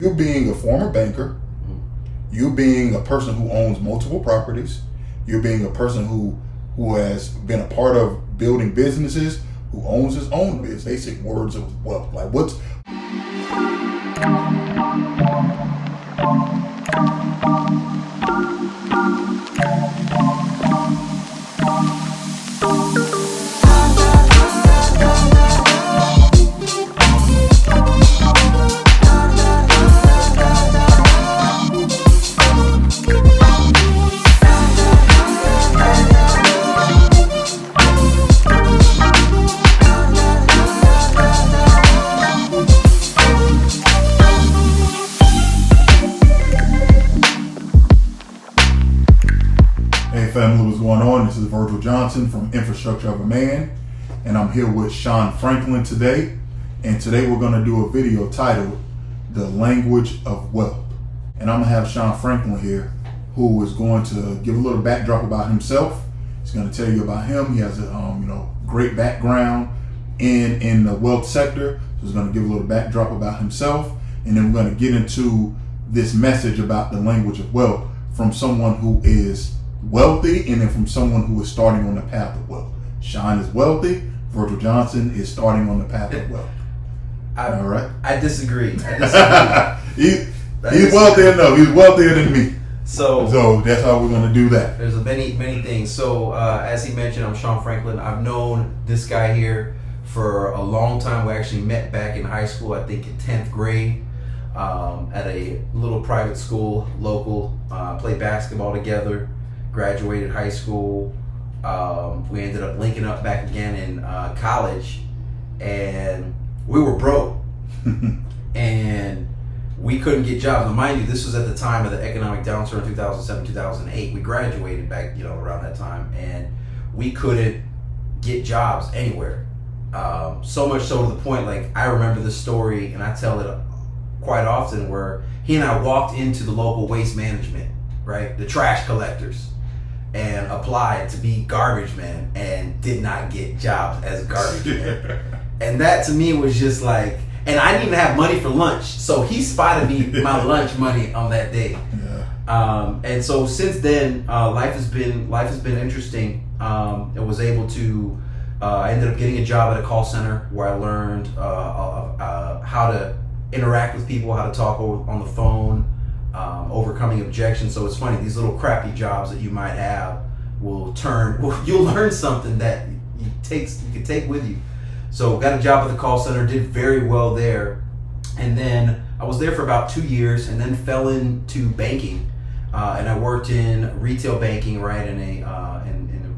You being a former banker, you being a person who owns multiple properties, you being a person who has been a part of building businesses, who owns his own business. Basic words of wealth. Like what's family, what's going on? This is Virgil Johnson from Infrastructure of a Man, and I'm here with Sean Franklin today. And today we're going to do a video titled The Language of Wealth. And I'm going to have Sean Franklin here, who is going to give a little backdrop about himself. He's going to tell you about him. He has a great background in the wealth sector. So he's going to give a little backdrop about himself, and then we're going to get into this message about the language of wealth from someone who is wealthy, and then from someone who is starting on the path of wealth. Sean is wealthy. Virgil Johnson is starting on the path of wealth. All right. I disagree. He's wealthy enough. He's wealthier than me. So that's how we're going to do that. There's many things. So as he mentioned, I'm Sean Franklin. I've known this guy here for a long time. We actually met back in high school, I think in 10th grade, at a little private school, local. Played basketball together. Graduated high school. We ended up linking up back again in college, and we were broke, and we couldn't get jobs. Now, mind you, this was at the time of the economic downturn, 2007, 2008. We graduated back, around that time, and we couldn't get jobs anywhere. So much so to the point, like, I remember this story, and I tell it quite often, where he and I walked into the local waste management, right, the trash collectors, and applied to be garbage man, and did not get jobs as garbage man. And that to me was just like, and I didn't even have money for lunch, so he spotted me my lunch money on that day. Yeah. And so since then, life has been interesting. I was able to, I ended up getting a job at a call center where I learned how to interact with people, how to talk on the phone. Overcoming objections. So it's funny, these little crappy jobs that you might have you'll learn something that you can take with you. So got a job at the call center, did very well there, and then I was there for about 2 years, and then fell into banking, and I worked in retail banking, right, in a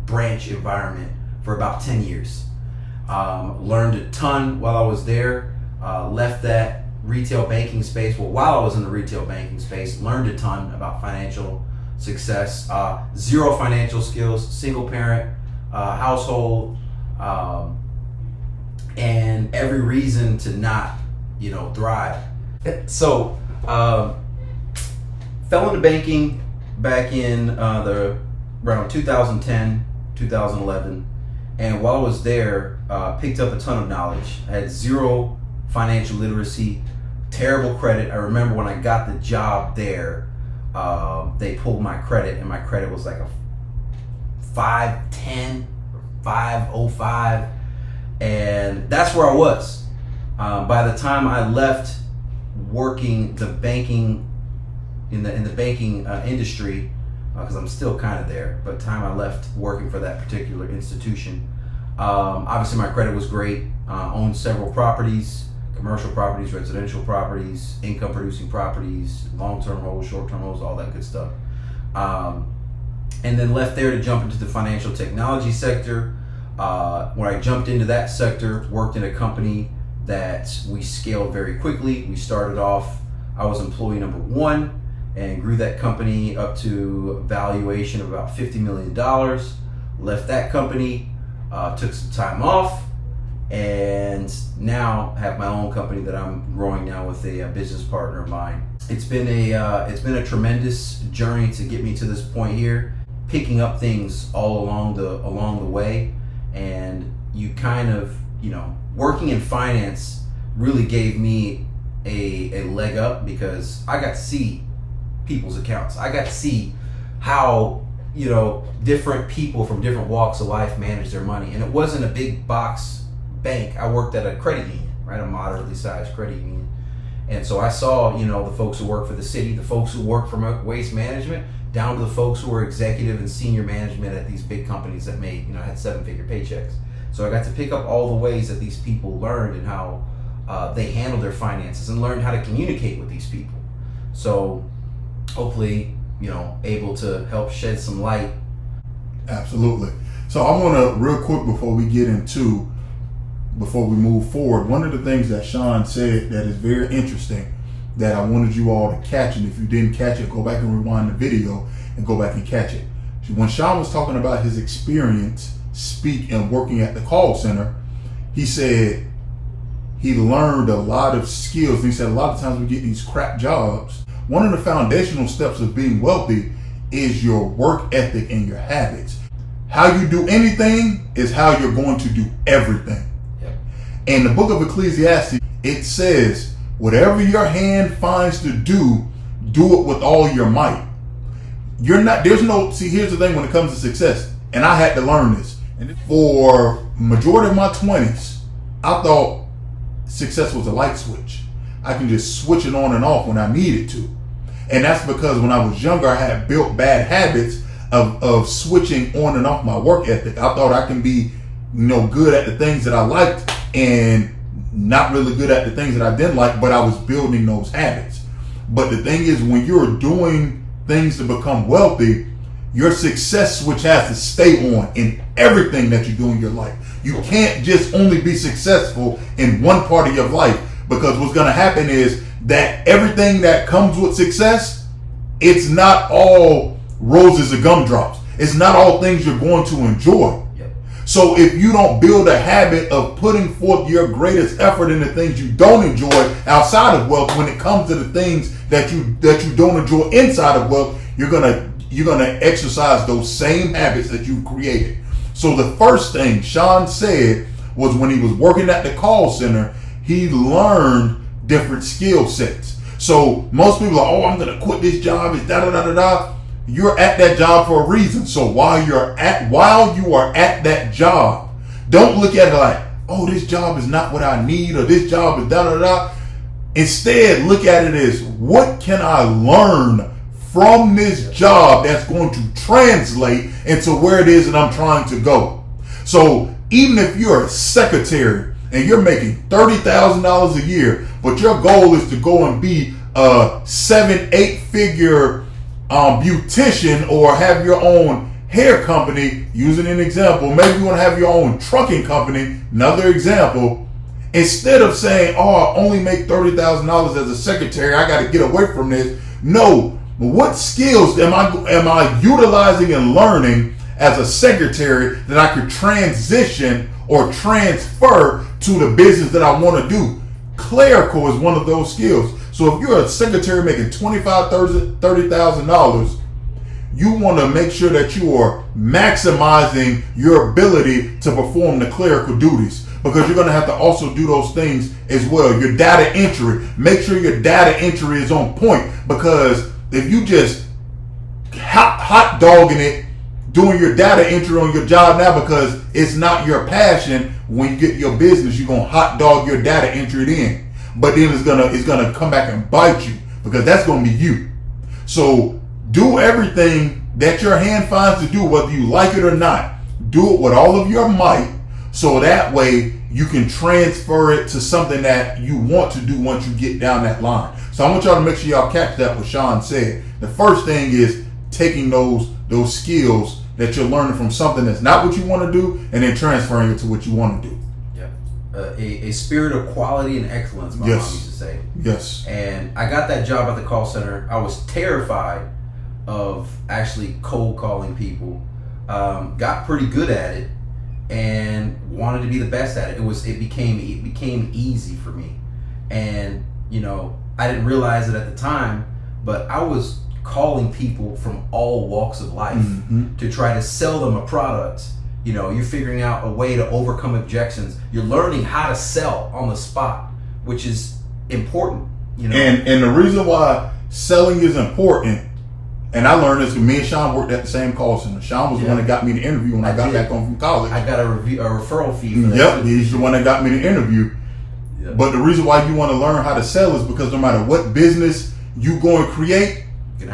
branch environment for about 10 years. Learned a ton while I was there. Left that retail banking space. Well, while I was in the retail banking space, learned a ton about financial success. Zero financial skills, single parent household, and every reason to not, thrive. So, fell into banking back in around 2010, 2011, and while I was there, picked up a ton of knowledge. I had zero financial literacy, terrible credit. I remember when I got the job there, they pulled my credit, and my credit was like a 510, 505, and that's where I was. By the time I left working the banking in the banking industry, because I'm still kind of there, but the time I left working for that particular institution, obviously my credit was great. Owned several properties. Commercial properties, residential properties, income producing properties, long-term holds, short-term holds, all that good stuff. And then left there to jump into the financial technology sector. When I jumped into that sector, worked in a company that we scaled very quickly. We started off, I was employee number 1, and grew that company up to a valuation of about $50 million. Left that company, took some time off, and now have my own company that I'm growing now with a business partner of mine. It's been a tremendous journey to get me to this point here, picking up things all along the way, and you kind of, working in finance really gave me a leg up because I got to see people's accounts. I got to see how, you know, different people from different walks of life manage their money. And it wasn't a big box bank. I worked at a credit union, right? A moderately sized credit union. And so I saw, you know, the folks who work for the city, the folks who work for waste management, down to the folks who were executive and senior management at these big companies that made, you know, had 7-figure paychecks. So I got to pick up all the ways that these people learned and how they handle their finances and learned how to communicate with these people. So hopefully, you know, able to help shed some light. Absolutely. So I want to, real quick before we move forward, one of the things that Sean said that is very interesting that I wanted you all to catch, and if you didn't catch it, go back and rewind the video and go back and catch it. When Sean was talking about his experience and working at the call center, he said he learned a lot of skills. And he said a lot of times we get these crap jobs. One of the foundational steps of being wealthy is your work ethic and your habits. How you do anything is how you're going to do everything. Yep. In the book of Ecclesiastes, it says, whatever your hand finds to do it with all your might. Here's the thing when it comes to success, and I had to learn this. And for majority of my 20s, I thought success was a light switch. I can just switch it on and off when I needed to. And that's because when I was younger, I had built bad habits of switching on and off my work ethic. I thought I can be, you know, good at the things that I liked and not really good at the things that I didn't like, but I was building those habits. But the thing is, when you're doing things to become wealthy, your success switch has to stay on in everything that you do in your life. You can't just only be successful in one part of your life, because what's going to happen is that everything that comes with success, it's not all roses or gumdrops. It's not all things you're going to enjoy. Yep. So if you don't build a habit of putting forth your greatest effort in the things you don't enjoy outside of wealth, when it comes to the things that you don't enjoy inside of wealth, you're gonna exercise those same habits that you've created. So the first thing Sean said was when he was working at the call center, he learned different skill sets. So most people are, I'm gonna quit this job, it's da-da-da-da-da. You're at that job for a reason. So while you are at that job, don't look at it like, this job is not what I need, or this job is da-da-da. Instead, look at it as, what can I learn from this job that's going to translate into where it is that I'm trying to go? So even if you're a secretary and you're making $30,000 a year, but your goal is to go and be a 7-8 figure beautician, or have your own hair company, using an example, maybe you want to have your own trucking company, another example. Instead of saying, I only make $30,000 as a secretary, I got to get away from this. No, what skills am I utilizing and learning as a secretary that I could transition or transfer to the business that I want to do? Clerical is one of those skills. So if you're a secretary making $25,000, $30,000, you want to make sure that you are maximizing your ability to perform the clerical duties, because you're going to have to also do those things as well. Your data entry, make sure your data entry is on point, because if you just hot dogging it, doing your data entry on your job now because it's not your passion, when you get your business, you're going to hot dog your data entry in. But then it's gonna come back and bite you, because that's gonna be you. So do everything that your hand finds to do, whether you like it or not. Do it with all of your might, so that way you can transfer it to something that you want to do once you get down that line. So I want y'all to make sure y'all catch that, what Sean said. The first thing is taking those skills that you're learning from something that's not what you want to do, and then transferring it to what you want to do. A spirit of quality and excellence, my mom used to say. Yes. And I got that job at the call center. I was terrified of actually cold calling people. Got pretty good at it and wanted to be the best at it. It became easy for me. And, you know, I didn't realize it at the time, but I was calling people from all walks of life to try to sell them a product. You know, you're figuring out a way to overcome objections. You're learning how to sell on the spot, which is important You know, and the reason why selling is important, and I learned this because me and Sean worked at the same call center. Sean was the one that got me the interview when I got back home from college. I got a referral fee for that. Yep, he's the one that got me the interview. Yep. But the reason why you want to learn how to sell is because no matter what business you go and create,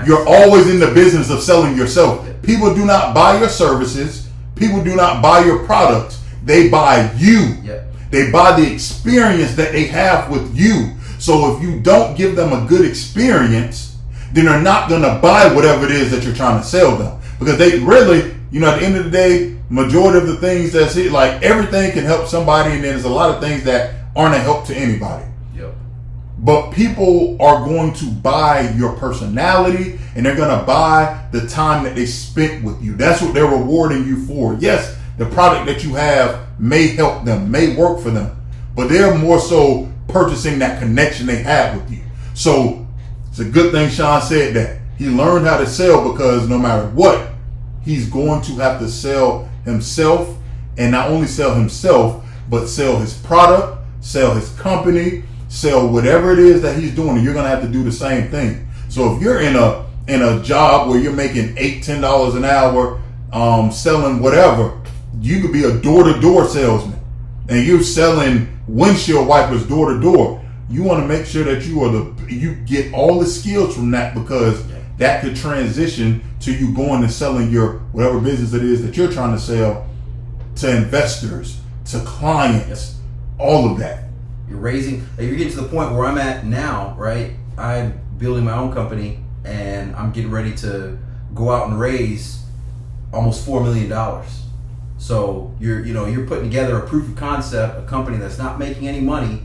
you're always in the business of selling yourself. Yep. People do not buy your services. People do not buy your products. They buy you. Yep. They buy the experience that they have with you. So if you don't give them a good experience, then they're not going to buy whatever it is that you're trying to sell them. Because they really, at the end of the day, majority of the things that's it, like everything can help somebody, and then there's a lot of things that aren't a help to anybody. Yep. But people are going to buy your personality, and they're going to buy the time that they spent with you. That's what they're rewarding you for. Yes, the product that you have may help them, may work for them, but they're more so purchasing that connection they have with you. So it's a good thing Sean said that. He learned how to sell because no matter what, he's going to have to sell himself, and not only sell himself, but sell his product, sell his company, sell whatever it is that he's doing, and you're going to have to do the same thing. So if you're in a job where you're making $8-10 an hour, selling whatever, you could be a door-to-door salesman, and you're selling windshield wipers door to door. You want to make sure that you get all the skills from that, because that could transition to you going and selling your whatever business it is that you're trying to sell to investors, to clients, all of that. You're getting to the point where I'm at now, right? I'm building my own company, and I'm getting ready to go out and raise almost $4 million. So you're putting together a proof of concept, a company that's not making any money,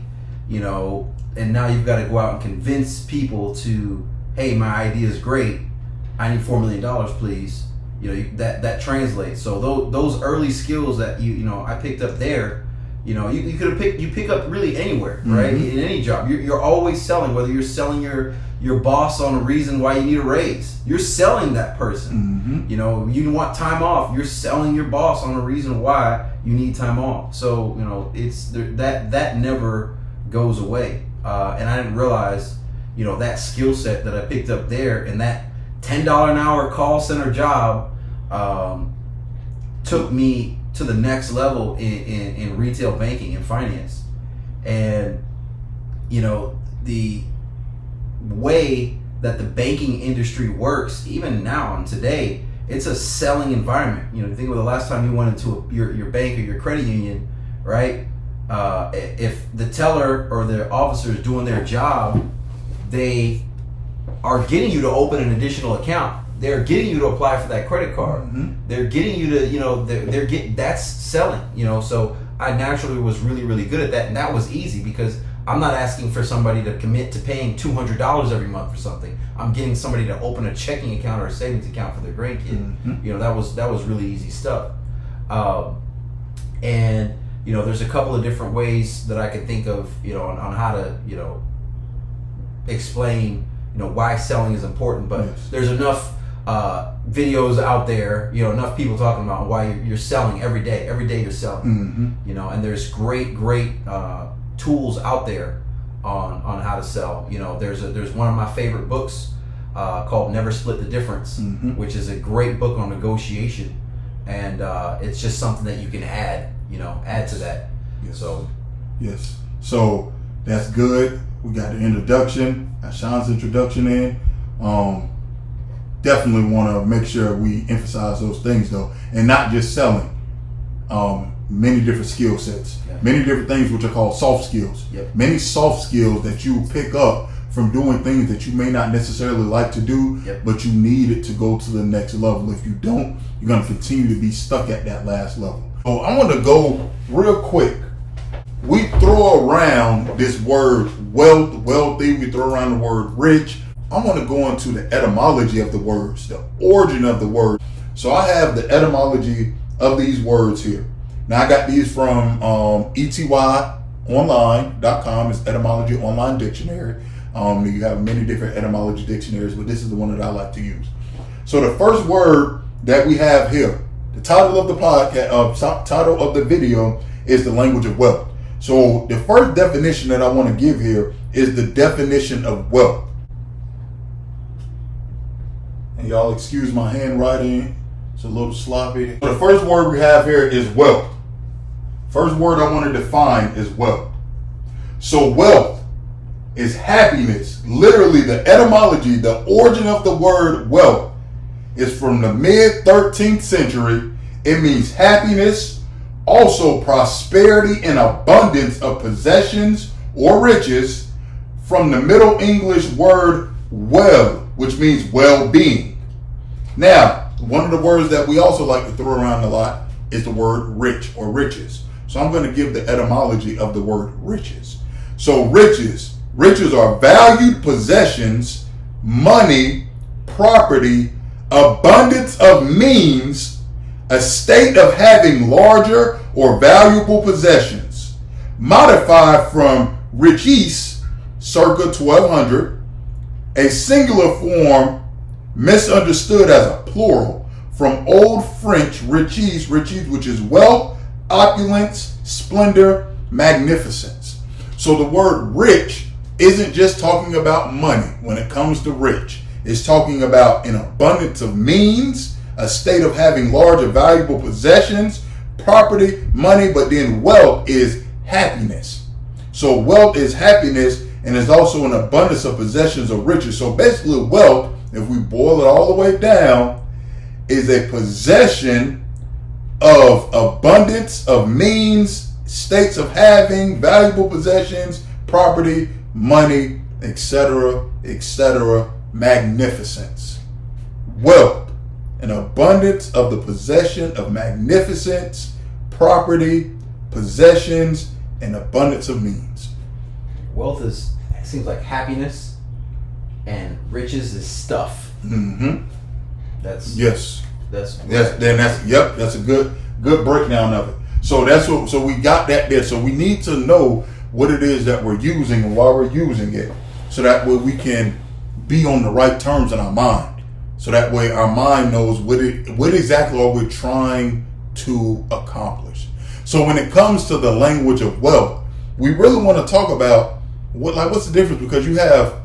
and now you've got to go out and convince people to, hey, my idea is great. I need $4 million, please. That translates. So those early skills that I picked up there, you could have you pick up really anywhere, right? Mm-hmm. In any job, you're always selling. Whether you're selling your boss on a reason why you need a raise, you're selling that person. Mm-hmm. You want time off, you're selling your boss on a reason why you need time off. So it's that never goes away. And I didn't realize that skill set that I picked up there, and that $10 an hour call center job took me to the next level in retail banking and finance. And the way that the banking industry works, even now and today, it's a selling environment. Think of the last time you went into your bank or your credit union, right? If the teller or the officer is doing their job, they are getting you to open an additional account. They're getting you to apply for that credit card. Mm-hmm. They're getting you to, that's selling. So I naturally was really, really good at that, and that was easy because I'm not asking for somebody to commit to paying $200 every month for something. I'm getting somebody to open a checking account or a savings account for their grandkid. Mm-hmm. That was really easy stuff. And there's a couple of different ways that I can think of, on how to, explain, why selling is important. But there's enough videos out there, enough people talking about why you're selling every day. Every day you're selling, mm-hmm. And there's great tools out there on how to sell. There's one of my favorite books called Never Split the Difference, mm-hmm. which is a great book on negotiation, and it's just something that you can add to that. Yes. So that's good. We got the introduction, Sean's introduction in. Definitely want to make sure we emphasize those things though, and not just selling. Many different skill sets, many different things which are called soft skills. Yep. Many soft skills that you pick up from doing things that you may not necessarily like to do, but you need it to go to the next level. If you don't, you're going to continue to be stuck at that last level. So I want to go real quick. We throw around this word wealthy, we throw around the word rich. I want to go into the etymology of the words, the origin of the word. So I have the etymology of these words here. Now I got these from etyonline.com. It's Etymology Online Dictionary. You have many different etymology dictionaries, but this is the one that I like to use. So the first word that we have here, the title of the podcast, title of the video is The Language of Wealth. So the first definition that I want to give here is the definition of wealth. And y'all excuse my handwriting, it's a little sloppy. The first word we have here is wealth. First word I want to define is wealth. So wealth is happiness. Literally, the etymology, the origin of the word wealth is from the mid 13th century. It means happiness, also prosperity and abundance of possessions or riches, from the Middle English word well, which means well-being. Now, one of the words that we also like to throw around a lot is the word rich or riches. So I'm going to give the etymology of the word riches. So riches are valued possessions, money, property, abundance of means, a state of having larger or valuable possessions. Modified from riches, circa 1200, a singular form misunderstood as a plural from Old French riches, which is wealth, opulence, splendor, magnificence. So the word rich isn't just talking about money when it comes to rich. It's talking about an abundance of means, a state of having large or valuable possessions, property, money, but then wealth is happiness. So wealth is happiness, and there's also an abundance of possessions or riches. So basically wealth, if we boil it all the way down, is a possession of abundance of means, states of having, valuable possessions, property, money, etc., magnificence. Wealth, an abundance of the possession of magnificence, property, possessions, and abundance of means. Wealth seems like happiness, and riches is stuff. Mm-hmm. That's that's a good breakdown of it. So so we got that there. So we need to know what it is that we're using and why we're using it, so that way we can be on the right terms in our mind. So that way our mind knows what exactly are we trying to accomplish. So when it comes to the language of wealth, we really want to talk about what's the difference, because you have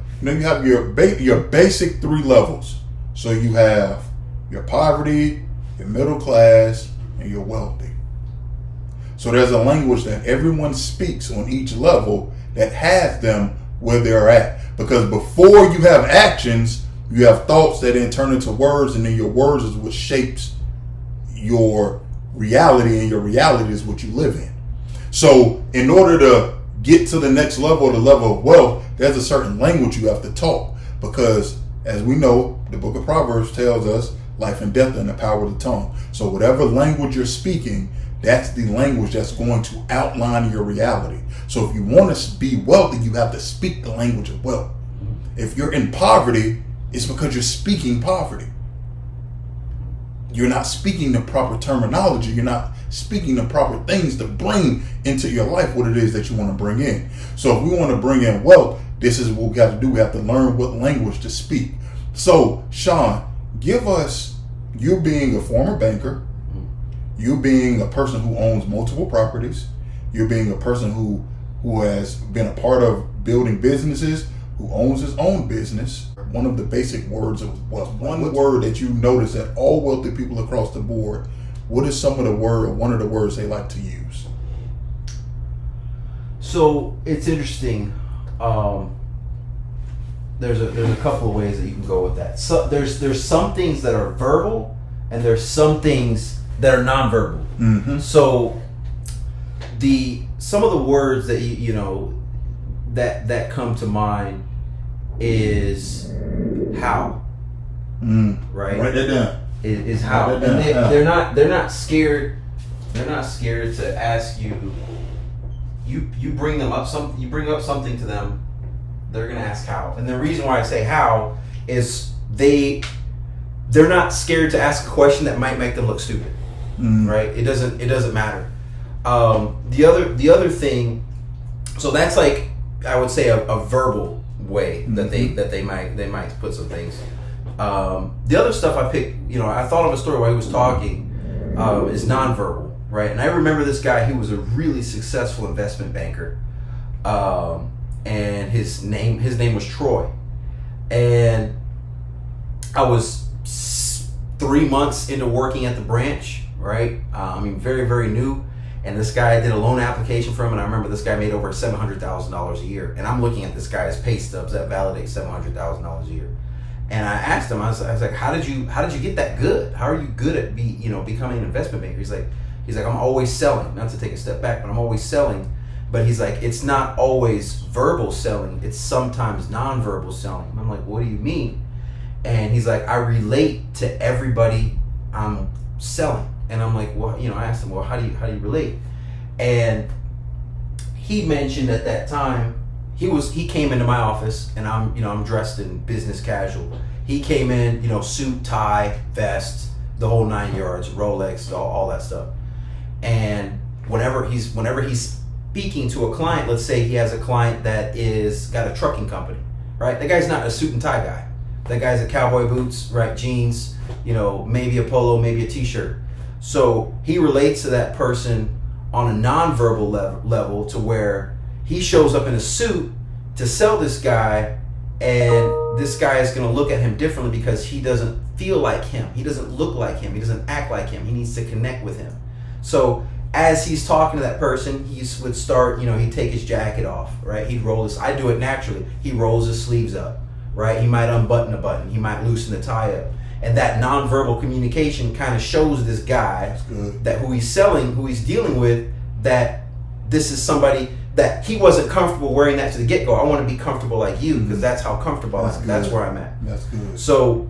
your basic three levels. So you have your poverty, your middle class, and your wealthy. So there's a language that everyone speaks on each level that has them where they're at. Because before you have actions, you have thoughts that then turn into words, and then your words is what shapes your reality, and your reality is what you live in. So in order to get to the next level, the level of wealth, there's a certain language you have to talk, because as we know, the book of Proverbs tells us life and death are in the power of the tongue. So whatever language you're speaking, that's the language that's going to outline your reality. So if you want to be wealthy, you have to speak the language of wealth. If you're in poverty, it's because you're speaking poverty. You're not speaking the proper terminology. You're not speaking the proper things to bring into your life what it is that you want to bring in. So if we want to bring in wealth, this is what we have to do. We have to learn what language to speak. So, Sean, give us, you being a former banker, you being a person who owns multiple properties, you being a person who has been a part of building businesses, who owns his own business. One of the basic words of wealth, one word that you notice that all wealthy people across the board, what is one of the words they like to use? So it's interesting. There's a couple of ways that you can go with that. So there's some things that are verbal, and there's some things that are nonverbal. Mm-hmm. So some of the words that you know that come to mind is how. Right? Write that down. Is how. And they're not scared. They're not scared to ask you. You bring up something to them. They're gonna ask how. And the reason why I say how is they're not scared to ask a question that might make them look stupid. Right? It doesn't matter. The other thing, so that's like, I would say a verbal way that they might put some things. The other stuff I picked, I thought of a story while he was talking, is nonverbal, right? And I remember this guy, he was a really successful investment banker. and his name was Troy, and I was 3 months into working at the branch, right? I mean, very, very new. And this guy did a loan application for him, and I remember this guy made over $700,000 a year. And I'm looking at this guy's pay stubs that validate $700,000 a year. And I asked him, I was like, how did you get that good? How are you good at becoming an investment banker? He's like, I'm always selling. Not to take a step back, but I'm always selling. But he's like, it's not always verbal selling. It's sometimes nonverbal selling. And I'm like, what do you mean? And he's like, I relate to everybody I'm selling. And I'm like, well, I asked him, well, how do you relate? And he mentioned at that time, he came into my office, and I'm dressed in business casual. He came in, suit, tie, vest, the whole 9 yards, Rolex, all that stuff. And whenever he's speaking to a client, let's say he has a client that got a trucking company, right? The guy's not a suit and tie guy. That guy's a cowboy boots, right? Jeans, maybe a polo, maybe a t-shirt. So he relates to that person on a nonverbal level to where he shows up in a suit to sell this guy, and this guy is going to look at him differently because he doesn't feel like him. He doesn't look like him. He doesn't act like him. He needs to connect with him. So as he's talking to that person, he would start, he'd take his jacket off, right? He'd roll his, I do it naturally. He rolls his sleeves up, right? He might unbutton a button. He might loosen the tie up. And that nonverbal communication kind of shows this guy that who he's selling, who he's dealing with, that this is somebody that he wasn't comfortable wearing that to the get-go. I want to be comfortable like you because that's how comfortable I am. That's where I'm at. That's good. So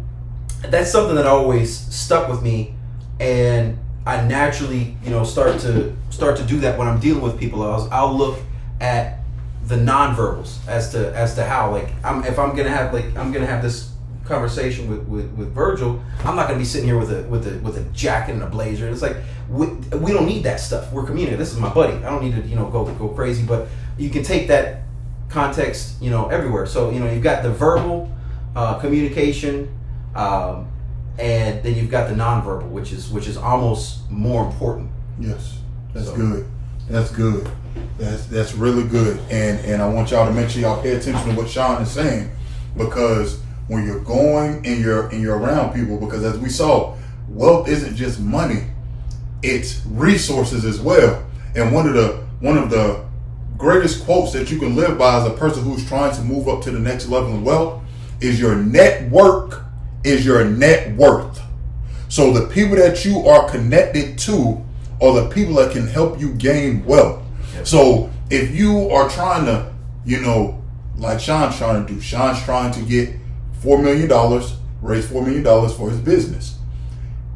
that's something that always stuck with me, and I naturally, start to do that when I'm dealing with people. I'll look at the nonverbals as to how, like, I'm gonna have this conversation with Virgil. I'm not gonna be sitting here with a jacket and a blazer. It's like we don't need that stuff. We're communicating. This is my buddy. I don't need to go crazy. But you can take that context everywhere. So you've got the verbal communication, and then you've got the nonverbal, which is almost more important. Yes, that's good. That's good. That's really good. And I want y'all to make sure y'all pay attention to what Sean is saying, because when you're going and you're around people, because as we saw, wealth isn't just money, it's resources as well. And one of the greatest quotes that you can live by as a person who's trying to move up to the next level of wealth is your network is your net worth. So the people that you are connected to are the people that can help you gain wealth. Yep. So if you are trying to, like Sean's trying to do, Sean's trying to get $4 million, raise $4 million for his business.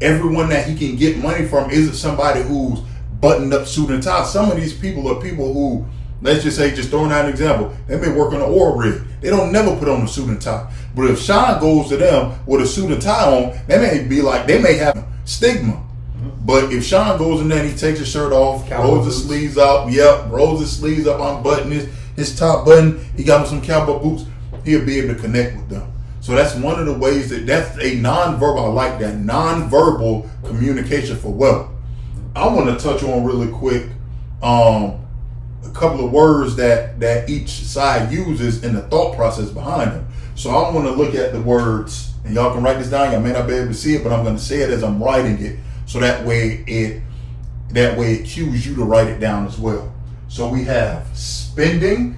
Everyone that he can get money from isn't somebody who's buttoned up suit and tie. Some of these people are people who, let's just say, just throwing out an example, they may work on an oil rig. They don't never put on a suit and tie. But if Sean goes to them with a suit and tie on, they may have stigma. Mm-hmm. But if Sean goes in there and he takes his shirt off, rolls his sleeves up, unbutton his top button, he got him some cowboy boots, he'll be able to connect with them. So that's one of the ways that's a nonverbal, I like that, nonverbal communication for wealth. I want to touch on really quick a couple of words that each side uses in the thought process behind them. So I want to look at the words, and y'all can write this down. Y'all may not be able to see it, but I'm going to say it as I'm writing it, so that way it cues you to write it down as well. So we have spending.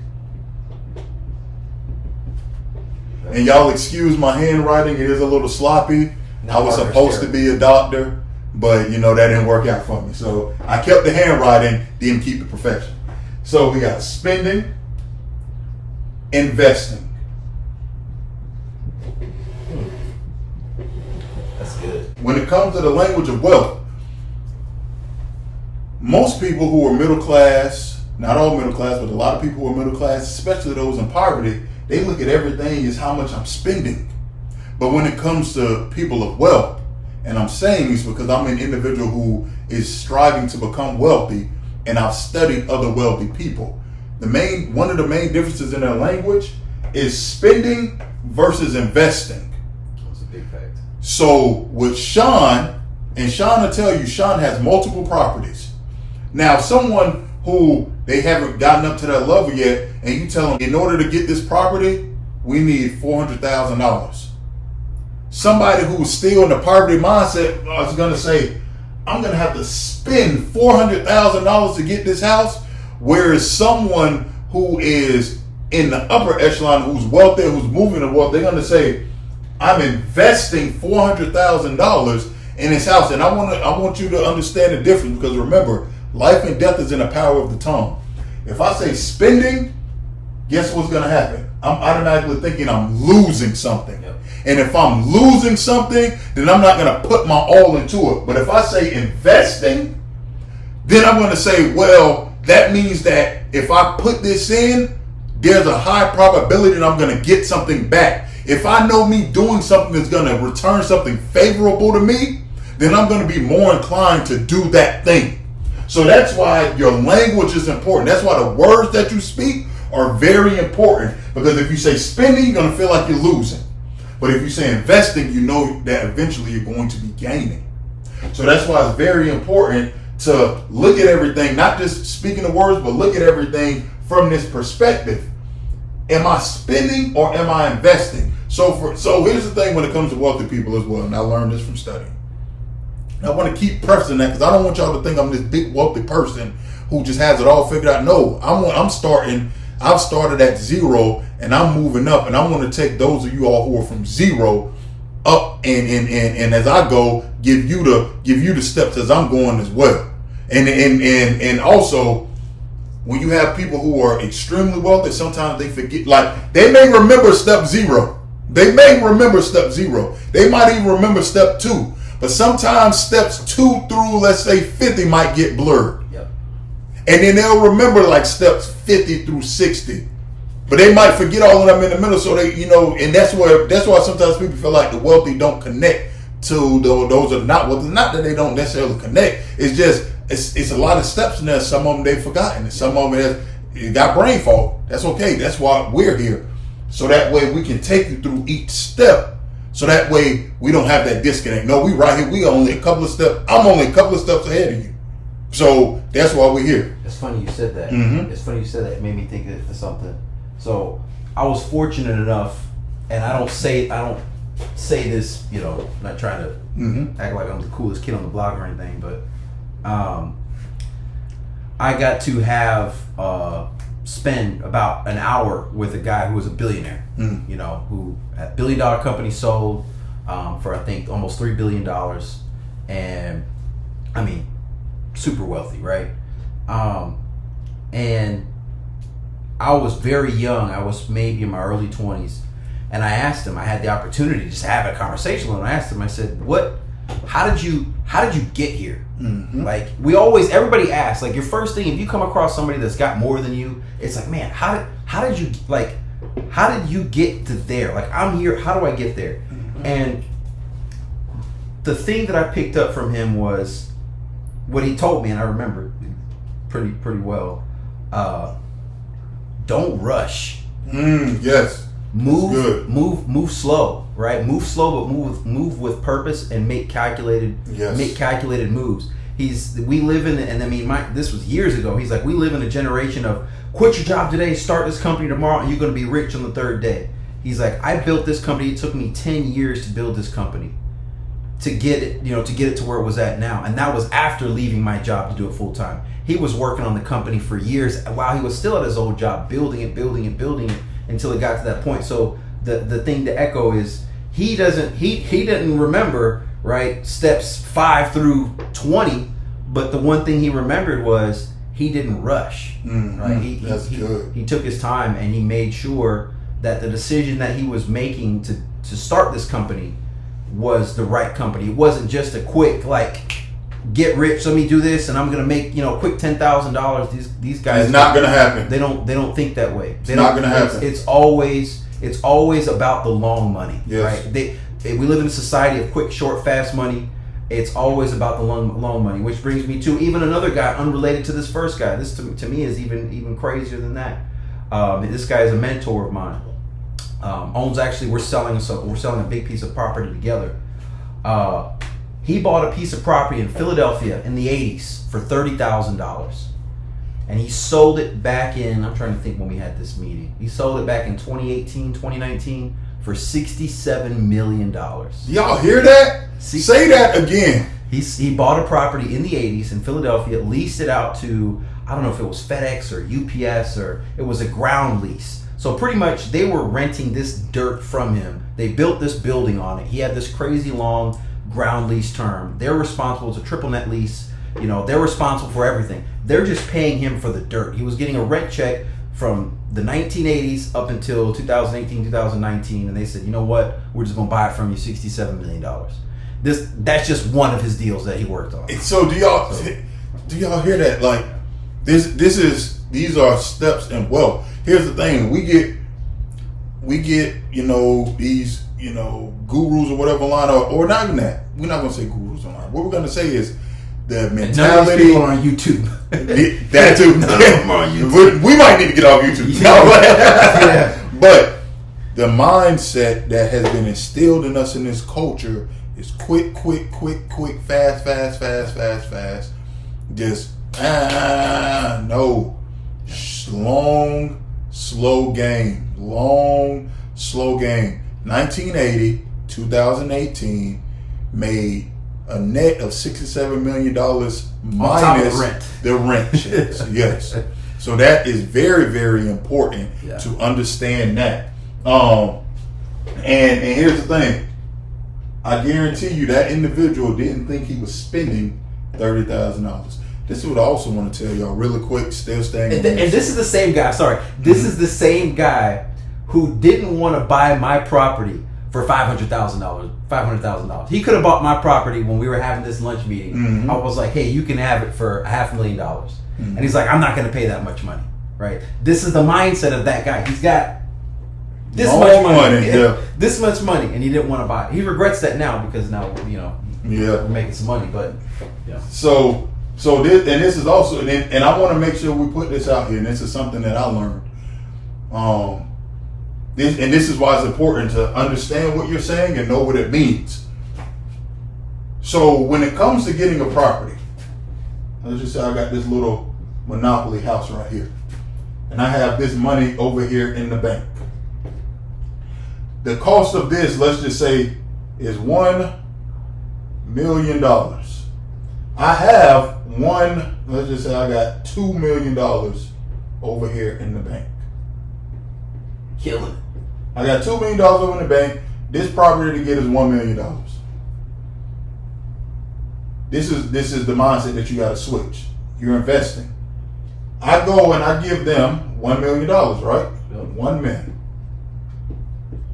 And y'all excuse my handwriting, it is a little sloppy. I was supposed to be a doctor, but that didn't work out for me. So I kept the handwriting, didn't keep the perfection. So we got spending, investing. That's good. When it comes to the language of wealth, most people who are middle class, not all middle class, but a lot of people who are middle class, especially those in poverty, they look at everything as how much I'm spending. But when it comes to people of wealth, and I'm saying this because I'm an individual who is striving to become wealthy, and I've studied other wealthy people. One of the main differences in their language is spending versus investing. That's a big fact. So with Sean, and Sean will tell you, Sean has multiple properties. Now, if someone who they haven't gotten up to that level yet, and you tell them, in order to get this property, we need $400,000. Somebody who's still in the poverty mindset is going to say, I'm going to have to spend $400,000 to get this house, whereas someone who is in the upper echelon, who's wealthy, who's moving to wealth, they're going to say, I'm investing $400,000 in this house. And I want you to understand the difference, because remember, life and death is in the power of the tongue. If I say spending, guess what's going to happen? I'm automatically thinking I'm losing something. Yep. And if I'm losing something, then I'm not going to put my all into it. But if I say investing, then I'm going to say, well, that means that if I put this in, there's a high probability that I'm going to get something back. If I know me doing something that's going to return something favorable to me, then I'm going to be more inclined to do that thing. So that's why your language is important. That's why the words that you speak are very important. Because if you say spending, you're going to feel like you're losing. But if you say investing, you know that eventually you're going to be gaining. So that's why it's very important to look at everything, not just speaking the words, but look at everything from this perspective. Am I spending or am I investing? So here's the thing when it comes to wealthy people as well, and I learned this from studying. I want to keep pressing that because I don't want y'all to think I'm this big wealthy person who just has it all figured out. No, I've started at zero and I'm moving up, and I want to take those of you all who are from zero up and as I go, give you the steps as I'm going as well. And also, when you have people who are extremely wealthy, sometimes they forget, like they may remember step zero. They may remember step zero. They might even remember step 2. But sometimes steps 2 through, let's say, 50 might get blurred. Yep. And then they'll remember like steps 50 through 60. But they might forget all of them in the middle. So they, and that's why sometimes people feel like the wealthy don't connect to those that are not wealthy. Not that they don't necessarily connect. It's just, it's a lot of steps in there. Some of them they've forgotten. And some of them it got brain fog. That's okay. That's why we're here. So that way we can take you through each step. So that way we don't have that disconnect. No, we right here. We only a couple of steps. I'm only a couple of steps ahead of you. So that's why we're here. It's funny you said that. Mm-hmm. It's funny you said that. It made me think of something. So I was fortunate enough, and I don't say this, I'm not trying to act like I'm the coolest kid on the block or anything, but I got to spend about an hour with a guy who was a billionaire, who had $1 billion company sold for I think almost $3 billion, and I mean super wealthy, right? And I was very young. I was maybe in my early 20s, and I asked him. I had the opportunity to just have a conversation with him. I asked him. I said, How did you get here? Mm-hmm. Like everybody asks, like your first thing, if you come across somebody that's got more than you, it's like, man, how did you get to there? Like, I'm here, how do I get there? Mm-hmm. And the thing that I picked up from him was what he told me, and I remember pretty well. Don't rush. Yes. Move slow, right? Move slow, but move with purpose and make calculated moves. We live in, and I mean, this was years ago. He's like, we live in a generation of quit your job today, start this company tomorrow, and you're going to be rich on the third day. He's like, I built this company. It took me 10 years to build this company, to get it to where it was at now, and that was after leaving my job to do it full time. He was working on the company for years while he was still at his old job, building it until it got to that point. So the thing to echo is he didn't remember, right, steps 5 through 20, but the one thing he remembered was he didn't rush. Mm-hmm. Right? That's good. He took his time, and he made sure that the decision that he was making to start this company was the right company. It wasn't just a quick get rich, let me do this and I'm gonna make quick $10,000. These guys, it's not gonna happen. They don't think that way. It's not gonna happen. It's always about the long money. Yes. Right? We live in a society of quick, short, fast money. It's always about the long money, which brings me to even another guy unrelated to this first guy. This to me is even crazier than that. This guy is a mentor of mine. We're selling a big piece of property together. He bought a piece of property in Philadelphia in the 80s for $30,000. and he sold it back in, I'm trying to think when we had this meeting. He sold it back in 2018, 2019 for $67 million. Y'all hear that? Say that again. He bought a property in the 80s in Philadelphia, leased it out to, I don't know if it was FedEx or UPS, or it was a ground lease. So pretty much they were renting this dirt from him. They built this building on it. He had this crazy long ground lease term. They're responsible. It's a triple net lease. You know, they're responsible for everything. They're just paying him for the dirt. He was getting a rent check from the 1980s up until 2018, 2019, and they said, you know what? We're just gonna buy it from you, $67 million. That's just one of his deals that he worked on. So do y'all hear that? Like these are steps in wealth. Here's the thing: we get these gurus or whatever line, or not even that. We're not gonna say gurus online. What we're gonna say is the mentality. None of these people are on YouTube. That too. None of them are on YouTube. We might need to get off YouTube. Yeah. But the mindset that has been instilled in us in this culture is quick, fast. Just no. Long, slow game. 1980, 2018 made a net of $67 million minus the rent checks. Yes. So that is very, very important to understand that. And here's the thing. I guarantee you that individual didn't think he was spending $30,000. This is what I also want to tell y'all really quick, still staying. And this is the same guy, This is the same guy who didn't want to buy my property for $500,000. He could have bought my property when we were having this lunch meeting. Mm-hmm. I was like, hey, you can have it for $500,000. Mm-hmm. And he's like, I'm not going to pay that much money, right? This is the mindset of that guy. He's got this much money. This much money, and he didn't want to buy it. He regrets that now because now, we're making some money, but yeah. So this is also, and I want to make sure we put this out here, and this is something that I learned. This is why it's important to understand what you're saying and know what it means. So when it comes to getting a property, let's just say I got this little monopoly house right here, and I have this money over here in the bank. The cost of this, let's just say, is $1 million. I have let's just say I got $2 million over here in the bank. Killing it. I got $2 million over in the bank. This property to get is $1 million. This is the mindset that you got to switch. You're investing. I go and I give them $1 million, right? Yep. $1 million.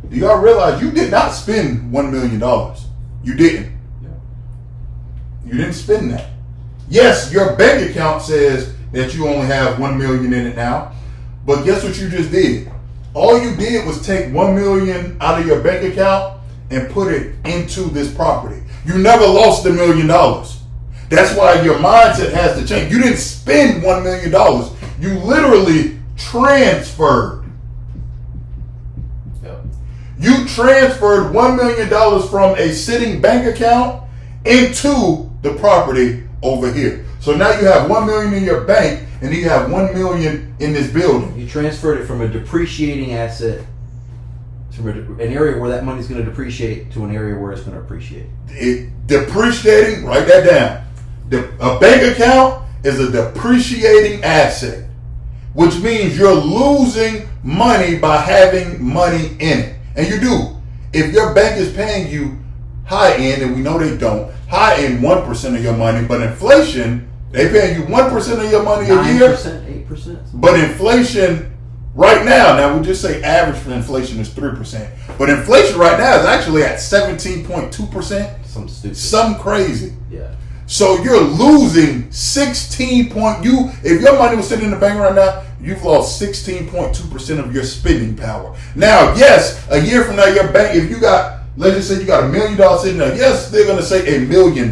Do y'all realize you did not spend $1 million? You didn't. Yeah. You didn't spend that. Yes, your bank account says that you only have $1 million in it now, but guess what you just did? All you did was take $1 million out of your bank account and put it into this property. You never lost $1 million. That's why your mindset has to change. You didn't spend $1 million. You literally transferred. Yep. You transferred $1 million from a sitting bank account into the property over here. So now you have $1 million in your bank, and you have $1 million in this building. You transferred it from a depreciating asset to an area where that money's going to depreciate to an area where it's going to appreciate. Depreciating, write that down. A bank account is a depreciating asset, which means you're losing money by having money in it. And you do. If your bank is paying you high end, and we know they don't, high end 1% of your money, but inflation, they paying you 1% of your money a year. 9%, 8%. But inflation right now we just say average for inflation is 3%. But inflation right now is actually at 17.2%. Something stupid. Something crazy. Yeah. So you're losing if your money was sitting in the bank right now, you've lost 16.2% of your spending power. Now, yes, a year from now, your bank, if you got, let's just say you got $1 million sitting there, yes, they're going to say $1 million,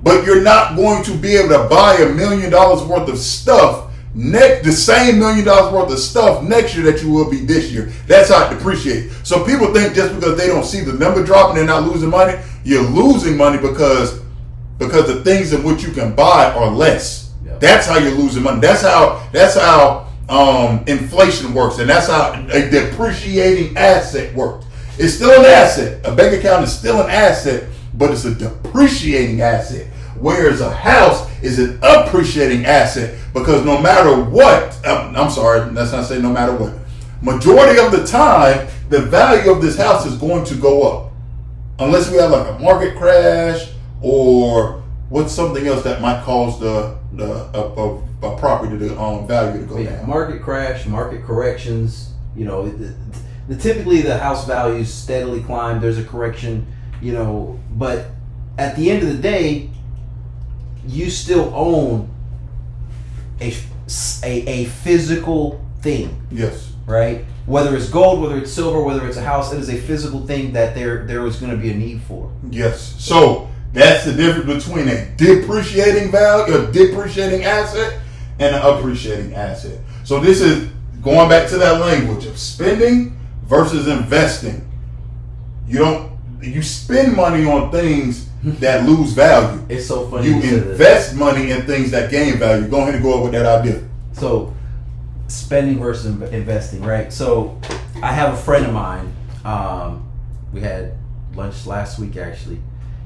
but you're not going to be able to buy $1 million worth of stuff, the same $1 million worth of stuff next year that you will be this year. That's how it depreciates. So people think just because they don't see the number dropping, they're not losing money. You're losing money because the things in which you can buy are less. Yeah. Yep. That's how you're losing money. That's how inflation works, and that's how a depreciating asset works. It's still an asset. A bank account is still an asset, but it's a depreciating asset. Whereas a house is an appreciating asset, because no matter what, I'm sorry, let's not say no matter what. Majority of the time, the value of this house is going to go up, unless we have like a market crash or what's something else that might cause a property to value to go down. Market crash, market corrections. You know, typically the house values steadily climb. There's a correction. You know, but at the end of the day, you still own a physical thing. Yes. Right? Whether it's gold, whether it's silver, whether it's a house, it is a physical thing that there is going to be a need for. Yes. So that's the difference between a depreciating value, a depreciating asset, and an appreciating asset. So this is going back to that language of spending versus investing. You spend money on things that lose value. It's so funny. You invest money in things that gain value. Go ahead and go over with that idea. So, spending versus investing, right? So, I have a friend of mine. We had lunch last week, actually.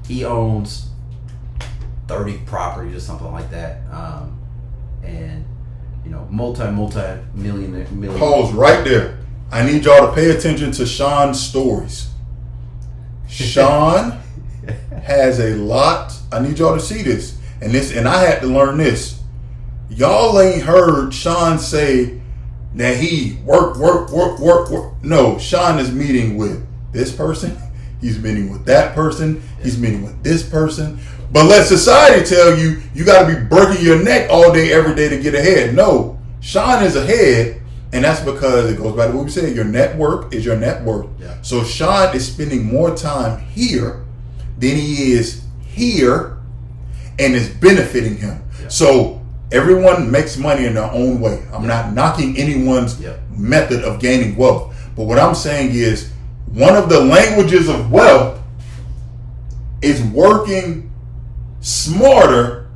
He owns 30 properties or something like that, and multi-million. Pause right there. I need y'all to pay attention to Sean's stories. Sean has a lot. I need y'all to see this. And I had to learn this. Y'all ain't heard Sean say that he work. No, Sean is meeting with this person. He's meeting with that person. He's meeting with this person. But let society tell you, you got to be breaking your neck all day, every day to get ahead. No, Sean is ahead. And that's because it goes back to what we said. Your network is your net worth. Yeah. So Sean is spending more time here than he is here, and it's benefiting him. Yeah. So everyone makes money in their own way. I'm not knocking anyone's method of gaining wealth. But what I'm saying is, one of the languages of wealth is working smarter,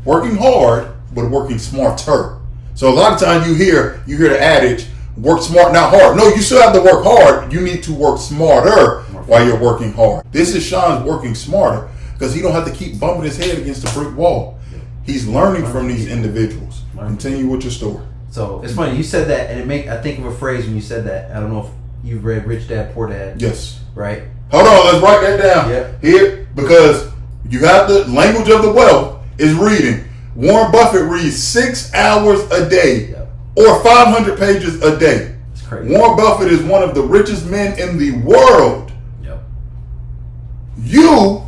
working hard, but working smarter. So a lot of times you hear the adage, work smart, not hard. No, you still have to work hard. You need to work smarter while you're working hard. This is Sean's working smarter because he don't have to keep bumping his head against a brick wall. He's learning from these individuals. Continue with your story. So it's funny, you said that, and I think of a phrase when you said that. I don't know if you've read Rich Dad, Poor Dad. Yes. Right? Hold on, let's write that down. Here, because you have the language of the wealth is reading. Warren Buffett reads 6 hours a day or 500 pages a day. It's crazy. Warren Buffett is one of the richest men in the world. You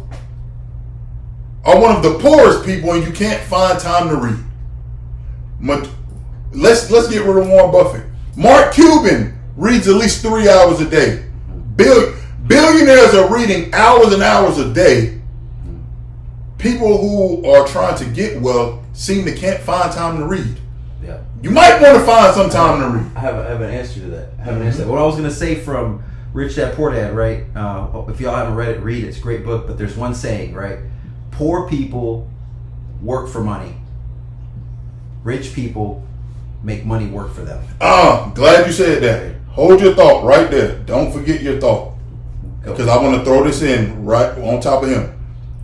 are one of the poorest people and you can't find time to read. Let's get rid of Warren Buffett. Mark Cuban reads at least 3 hours a day. Billionaires are reading hours and hours a day. People who are trying to get wealth seem to can't find time to read. Yeah. You might want to find some time to read. I have an answer to that. What I was going to say from Rich Dad, Poor Dad, right? If y'all haven't read it, read it. It's a great book, but there's one saying, right? Poor people work for money. Rich people make money work for them. Glad you said that. Hold your thought right there. Don't forget your thought. Because I want to throw this in right on top of him.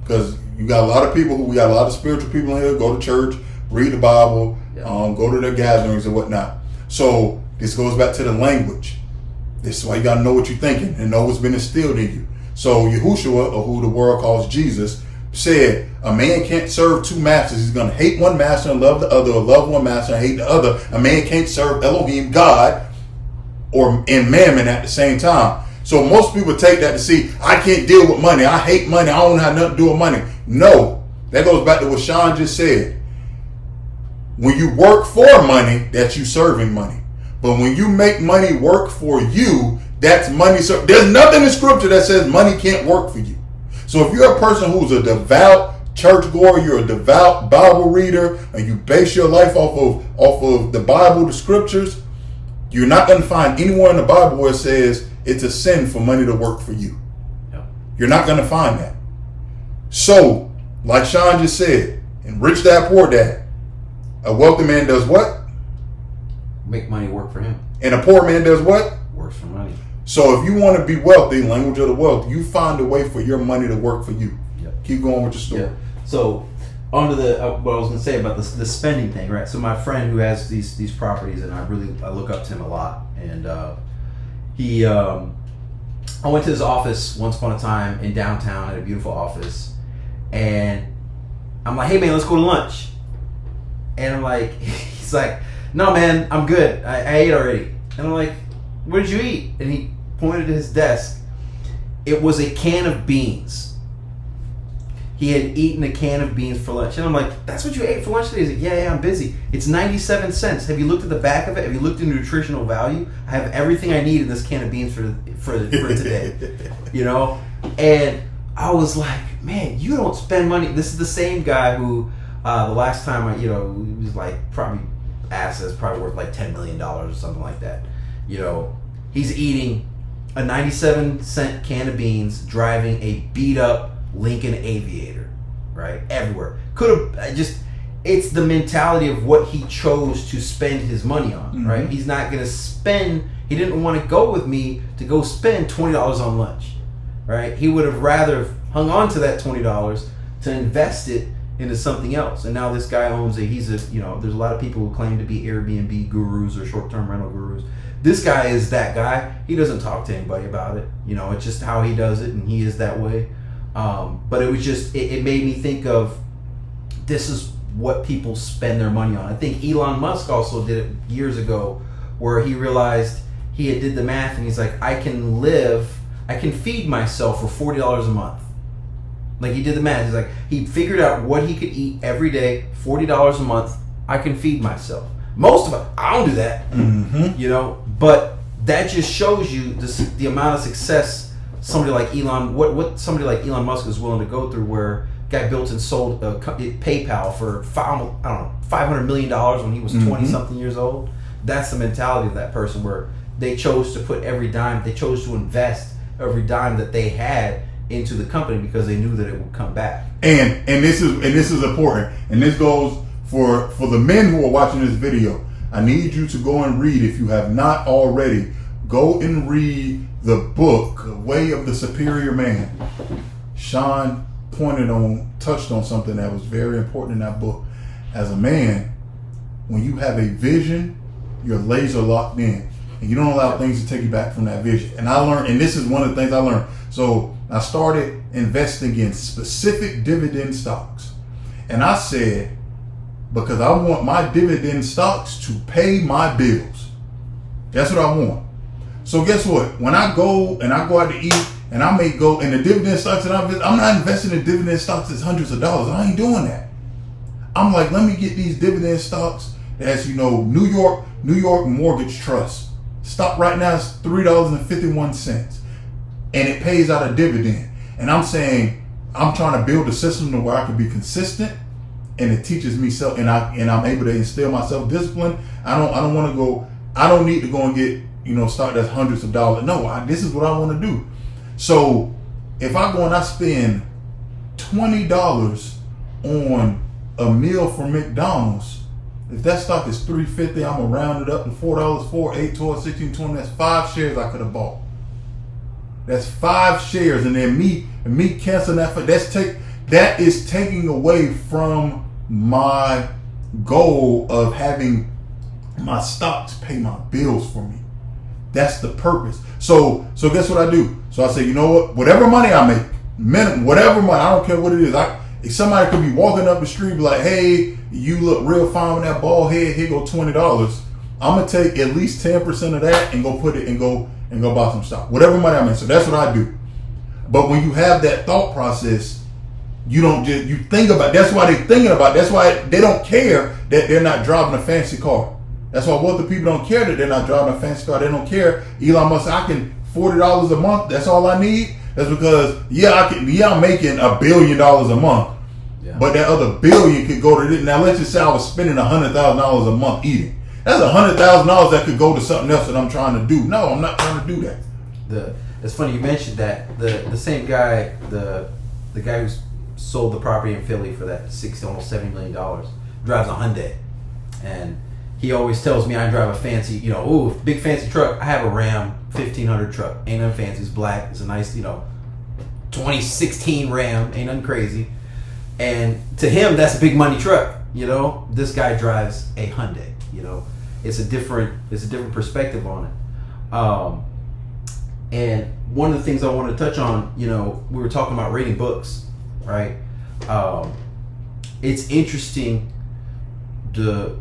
Because we got a lot of spiritual people in here, go to church, read the Bible, go to their gatherings and whatnot. So this goes back to the language. This is why you got to know what you're thinking and know what's been instilled in you. So Yahushua, or who the world calls Jesus, said a man can't serve two masters. He's going to hate one master and love the other, or love one master and hate the other. A man can't serve Elohim, God, and Mammon at the same time. So most people take that to see, I can't deal with money. I hate money. I don't have nothing to do with money. No, that goes back to what Sean just said. When you work for money, that's you serving money. But when you make money work for you, that's money. So there's nothing in scripture that says money can't work for you. So if you're a person who's a devout churchgoer, you're a devout Bible reader, and you base your life off of the Bible, the scriptures, you're not going to find anywhere in the Bible where it says it's a sin for money to work for you. Yeah. You're not going to find that. So, like Sean just said, in Rich Dad, Poor Dad, A wealthy man does what? Make money work for him. And a poor man does what? Works for money. So if you want to be wealthy, language of the wealth, you find a way for your money to work for you. Yep. Keep going with your story. Yep. So on to the what I was going to say about the spending thing, right? So my friend who has these properties, and I look up to him a lot, and I went to his office once upon a time in downtown at a beautiful office, and I'm like, hey man, let's go to lunch. And I'm like, he's like, no man, I'm good. I ate already. And I'm like, what did you eat? And he pointed to his desk. It was a can of beans. He had eaten a can of beans for lunch. And I'm like, that's what you ate for lunch today? He's like, yeah, I'm busy. It's 97 cents. Have you looked at the back of it? Have you looked at nutritional value? I have everything I need in this can of beans for today. You know? And I was like, man, you don't spend money. This is the same guy who, the last time he was like, probably assets probably worth like $10 million or something like that. You know, he's eating a 97 cent can of beans, driving a beat up Lincoln Aviator, right? Everywhere. It's the mentality of what he chose to spend his money on, mm-hmm. right? He's not going to spend, he didn't want to go with me to go spend $20 on lunch, right? He would have rather hung on to that $20 to invest it into something else. And now this guy there's a lot of people who claim to be Airbnb gurus or short-term rental gurus. This guy is that guy. He doesn't talk to anybody about it. You know, it's just how he does it, and he is that way. But it was just, it made me think of, this is what people spend their money on. I think Elon Musk also did it years ago, where he realized he had did the math, and he's like, I can feed myself for $40 a month. Like, he did the math. He's like, he figured out what he could eat every day, $40 a month. I can feed myself. Most of it, I don't do that, mm-hmm. you know. But that just shows you the amount of success somebody like what somebody like Elon Musk is willing to go through. Where guy built and sold PayPal for $500 million when he was mm-hmm. 20 something years old. That's the mentality of that person, where they chose to put every dime, they chose to invest every dime that they had into the company because they knew that it would come back. And this is important. And this goes for the men who are watching this video. I need you to go and read, if you have not already, go and read the book, The Way of the Superior Man. Sean touched on something that was very important in that book. As a man, when you have a vision, you're laser locked in, and you don't allow things to take you back from that vision. And I learned, and this is one of the things I learned. So I started investing in specific dividend stocks. And I said, because I want my dividend stocks to pay my bills. That's what I want. So guess what? When I go out to eat, and I may go in the dividend stocks, and I'm not investing in dividend stocks that's hundreds of dollars. I ain't doing that. I'm like, let me get these dividend stocks that's, New York Mortgage Trust. Stock right now is $3.51, and it pays out a dividend. And I'm saying, I'm trying to build a system to where I can be consistent, and it teaches me self, and I'm able to instill my self-discipline. I don't need to go and get stock that's hundreds of dollars. No, this is what I want to do. So if I go and I spend $20 on a meal from McDonald's, if that stock is $3.50, I'm gonna round it up to $4, 4, 8, 12, 16, 20. That's 5 shares I could have bought. That's 5 shares, and then me canceling that is taking away from my goal of having my stocks pay my bills for me. That's the purpose. So guess what I do? So I say, you know what? Whatever money I make, minimum, whatever money, I don't care what it is. If somebody could be walking up the street, be like, hey, you look real fine with that bald head. Here go $20. I'm gonna take at least 10% of that and go put it and go buy some stock. Whatever money I make. So that's what I do. But when you have that thought process, you think about. That's why they're thinking about. That's why they don't care that they're not driving a fancy car. That's why wealthy people don't care that they're not driving a fancy car. They don't care. Elon Musk, I can $40 a month. That's all I need. That's because I'm making $1 billion a month, yeah. But that other billion could go to this. Now let's just say I was spending $100,000 a month eating. That's $100,000 that could go to something else that I'm trying to do. No, I'm not trying to do that. It's funny you mentioned that. The same guy, the guy who sold the property in Philly for that almost $70 million, drives a Hyundai. And he always tells me I drive a fancy, big fancy truck. I have a Ram 1500 truck. Ain't nothing fancy. It's black. It's a nice, 2016 Ram. Ain't nothing crazy. And to him, that's a big money truck. This guy drives a Hyundai. It's a different perspective on it. And one of the things I wanted to touch on, we were talking about reading books, right? It's interesting the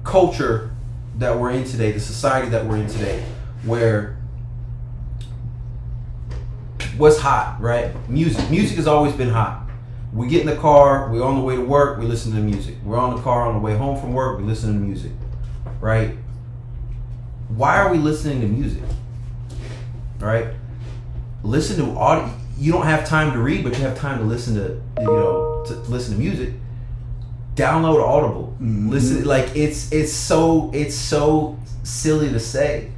culture that we're in today, the society that we're in today, where what's hot, right? Music has always been hot. We get in the car, we're on the way to work, we listen to music. We're on the car on the way home from work, we listen to music, right? Why are we listening to music? Right? Listen to audio. You don't have time to read, but you have time to listen to listen to music. Download Audible. Mm-hmm. Listen, it's so silly to say.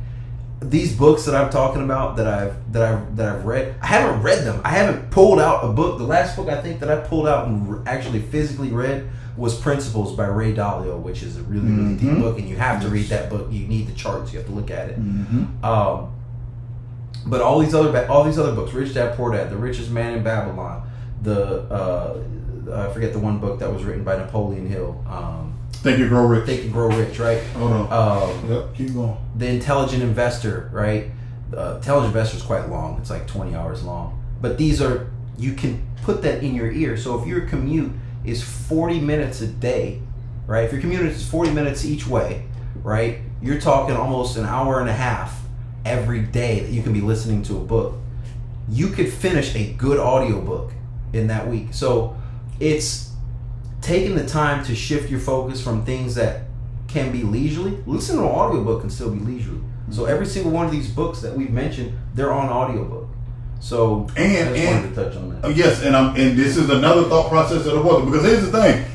These books that I'm talking about that I've read, I haven't read them. I haven't pulled out a book. The last book I think that I pulled out and actually physically read was Principles by Ray Dalio, which is a really, really deep book, and you have to read that book. You need the charts. You have to look at it. Mm-hmm. But all these other books, Rich Dad Poor Dad, The Richest Man in Babylon, I forget the one book that was written by Napoleon Hill. Think and Grow Rich. Think and Grow Rich, right? Hold on. Yep, keep going. The Intelligent Investor, right? The Intelligent Investor is quite long. It's like 20 hours long. But you can put that in your ear. So if your commute is 40 minutes a day, right? If your commute is 40 minutes each way, right? You're talking almost an hour and a half every day that you can be listening to a book. You could finish a good audiobook in that week. So it's taking the time to shift your focus from things that can be leisurely. Listening to an audiobook can still be leisurely. So every single one of these books that we've mentioned, they're on audiobook. So I just wanted to touch on that. Yes, and this is another thought process of the book, because here's the thing.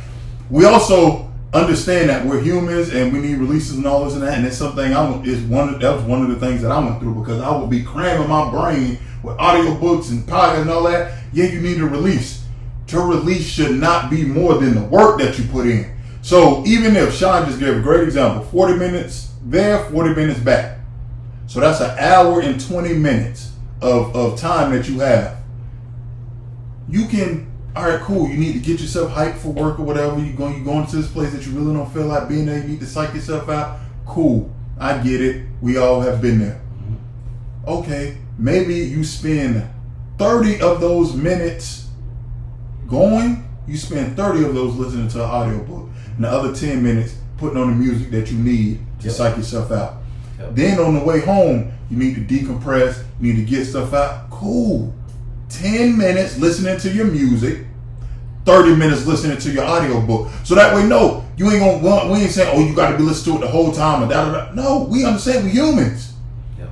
We also understand that we're humans and we need releases and all this and that, and it's something that was one of the things that I went through, because I would be cramming my brain with audiobooks and podcasts and all that. Yeah, you need a release. To release should not be more than the work that you put in. So even if Sean just gave a great example, 40 minutes there, 40 minutes back. So that's an hour and 20 minutes of time that you have. You can, all right, cool. You need to get yourself hyped for work or whatever. You're going to this place that you really don't feel like being there. You need to psych yourself out. Cool. I get it. We all have been there. Okay. Maybe you spend 30 of those minutes going. You spend 30 of those listening to an audiobook. And the other 10 minutes putting on the music that you need to psych yourself out. Yep. Then on the way home, you need to decompress. You need to get stuff out. Cool. 10 minutes listening to your music, 30 minutes listening to your audiobook. So that way, no, you ain't gonna, we ain't saying, oh, you got to be listening to it the whole time. Or da. No, we understand we're humans. Yep.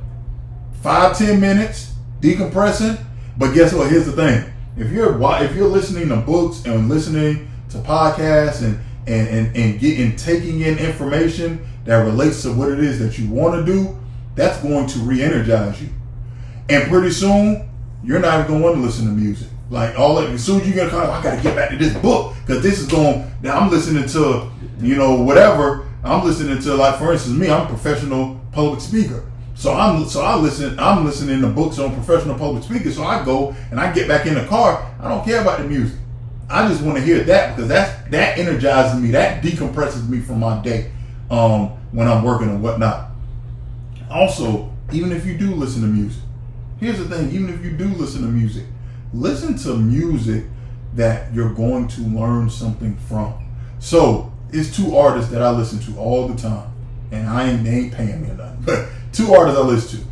5-10 minutes decompressing. But guess what? Here's the thing. If you're listening to books and listening to podcasts and taking in information that relates to what it is that you want to do, that's going to re-energize you. And pretty soon, you're not even going to want to listen to music. Like as soon as you get I got to get back to this book, because this is going. Now I'm listening to, whatever. I'm listening to, like, for instance, me. I'm a professional public speaker, I'm listening to books on professional public speakers. So I go and I get back in the car. I don't care about the music. I just want to hear that, because that energizes me. That decompresses me from my day when I'm working and whatnot. Also, even if you do listen to music, here's the thing. Even if you do listen to music, listen to music that you're going to learn something from. So it's two artists that I listen to all the time, and they ain't paying me or nothing. But two artists I listen to: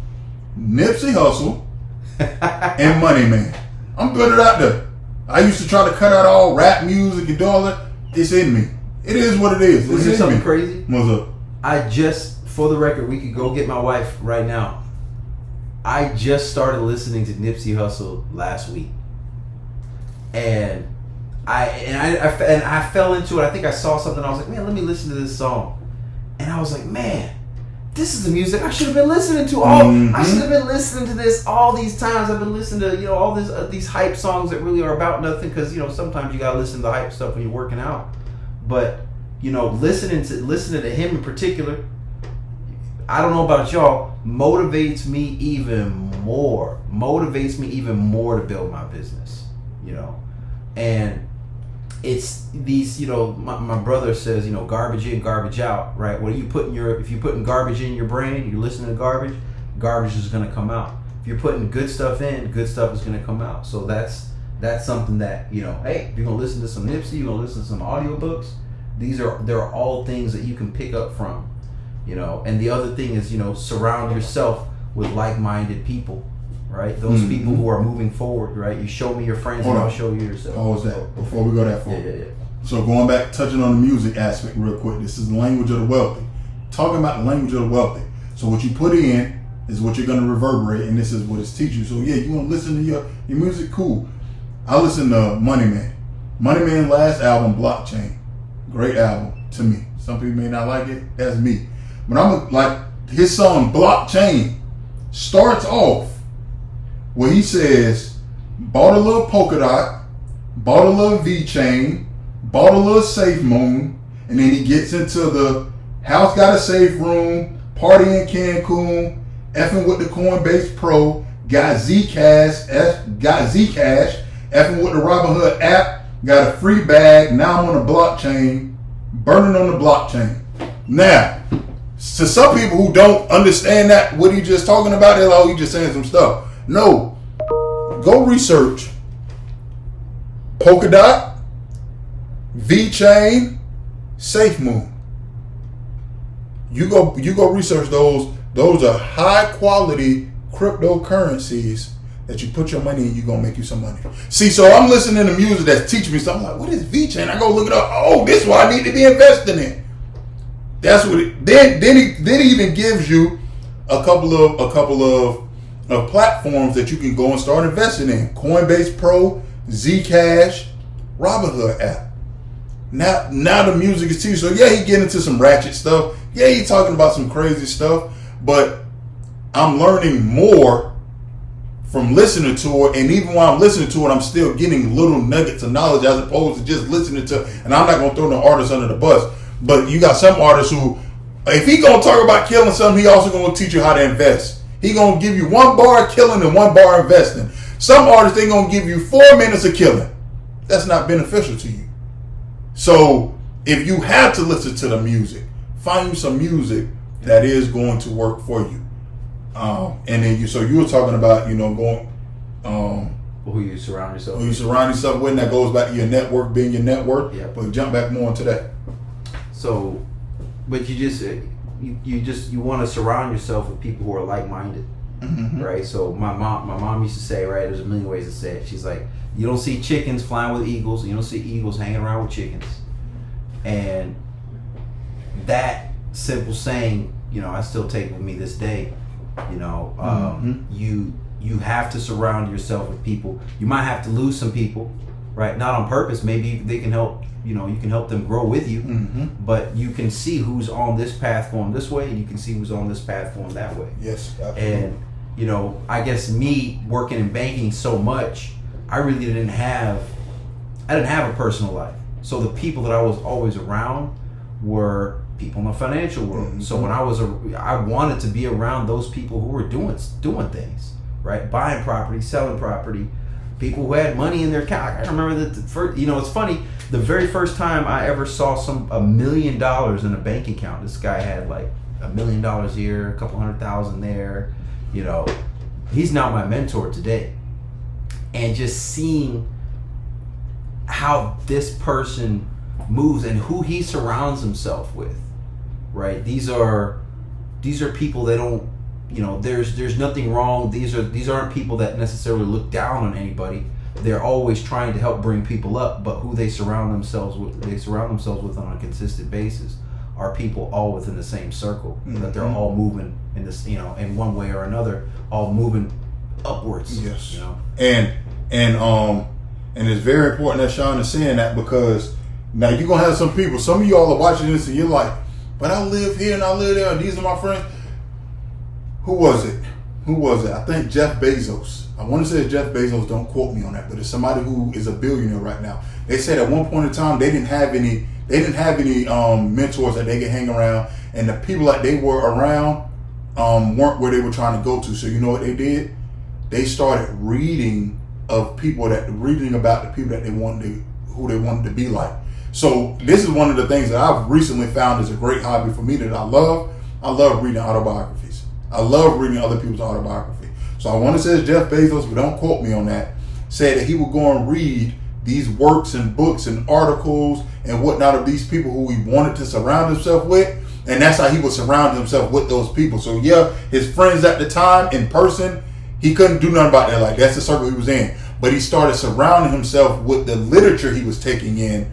Nipsey Hussle and Money Man. I'm putting it out there. I used to try to cut out all rap music and do all that. It's in me. It is what it is. Was it something crazy? What's up? I just, for the record, we could go get my wife right now. I just started listening to Nipsey Hussle last week, and I fell into it. I think I saw something. I was like, man, let me listen to this song, and I was like, man, this is the music I should have been listening to. I should have been listening to this all these times. I've been listening to all these hype songs that really are about nothing, because sometimes you gotta listen to the hype stuff when you're working out. But listening to him in particular, I don't know about y'all, motivates me even more to build my business, and it's these, my brother says, garbage in, garbage out, right? What are you putting if you're putting garbage in your brain, you're listening to garbage is going to come out. If you're putting good stuff in, good stuff is going to come out. So that's something that, hey, if you're going to listen to some Nipsey, you're going to listen to some audiobooks, they're all things that you can pick up from, and the other thing is, surround yourself with like-minded people, right? Those people who are moving forward, right? You show me your friends and I'll show you yourself. Pause that before we go that far. Yeah. So going back, touching on the music aspect real quick, this is the language of the wealthy. Talking about the language of the wealthy. So what you put in is what you're going to reverberate, and this is what it's teaching you. So yeah, you want to listen to your music, cool. I listen to Money Man. Money Man last album, Blockchain. Great album to me. Some people may not like it. That's me. But I'm like, his song Blockchain starts off where he says, bought a little polka dot, bought a little V-chain, bought a little safe moon, and then he gets into the house got a safe room, party in Cancun, effing with the Coinbase Pro, got Zcash, effing with the Robinhood app, got a free bag, now I'm on a blockchain, burning on the blockchain. Now, to some people who don't understand that, what he just talking about, they're like, oh, he just saying some stuff. No, go research Polkadot, VeChain, SafeMoon. You go research those. Those are high quality cryptocurrencies that you put your money in, you're gonna make you some money. See, so I'm listening to music that's teaching me something. Like, what is VeChain? I go look it up. Oh, this is what I need to be investing in. That's what it. Then he even gives you a couple of platforms that you can go and start investing in. Coinbase Pro, Zcash, Robinhood app. Now the music is teaching. So yeah, he getting into some ratchet stuff. Yeah, he talking about some crazy stuff. But I'm learning more from listening to it, and even while I'm listening to it, I'm still getting little nuggets of knowledge as opposed to just listening to. And I'm not gonna throw no artists under the bus, but you got some artists who, if he gonna talk about killing something, he also gonna teach you how to invest. He gonna give you 1 bar killing and 1 bar investing. Some artists, they gonna give you 4 minutes of killing. That's not beneficial to you. So if you have to listen to the music, find you some music that is going to work for you. And then you were talking about, going, who you surround yourself with. Who you surround yourself with, and that goes back to your network being your network. Yep. But jump back more into that. So, but you want to surround yourself with people who are like-minded, right? So my mom used to say, right, there's a million ways to say it. She's like, you don't see chickens flying with eagles, and you don't see eagles hanging around with chickens. And that simple saying, I still take with me this day. You have to surround yourself with people. You might have to lose some people, right? Not on purpose. Maybe they can help. You can help them grow with you. But you can see who's on this path going this way, and you can see who's on this path going that way. Yes, absolutely. And I guess me working in banking so much, I really didn't have a personal life. So the people that I was always around were people in the financial world. So when I wanted to be around those people who were doing things, right? Buying property, selling property, people who had money in their account. I remember that it's funny, the very first time I ever saw $1 million in a bank account, this guy had like $1 million here, a couple $100,000 there, he's now my mentor today. And just seeing how this person moves and who he surrounds himself with, right? These are people that don't, there's nothing wrong. These aren't people that necessarily look down on anybody. They're always trying to help bring people up, but who they surround themselves with on a consistent basis are people all within the same circle, that they're all moving in this, in one way or another, all moving upwards. Yes. And it's very important that Sean is saying that, because now you're going to have some people, some of y'all are watching this and you're like, but I live here and I live there and these are my friends. Who was it? who was it? I think Jeff Bezos. I want to say it's Jeff Bezos. Don't quote me on that, but it's somebody who is a billionaire right now. They said at one point in time they didn't have any mentors that they could hang around, and the people that they were around weren't where they were trying to go to. So you know what they did? They started reading about the people that who they wanted to be like. So this is one of the things that I've recently found is a great hobby for me that I love. I love reading autobiographies. I love reading other people's autobiography. So I want to say it's Jeff Bezos, but don't quote me on that. Said that he would go and read these works and books and articles and whatnot of these people who he wanted to surround himself with. And that's how he would surround himself with those people. So yeah, his friends at the time in person, he couldn't do nothing about that. Like, that's the circle he was in. But he started surrounding himself with the literature he was taking in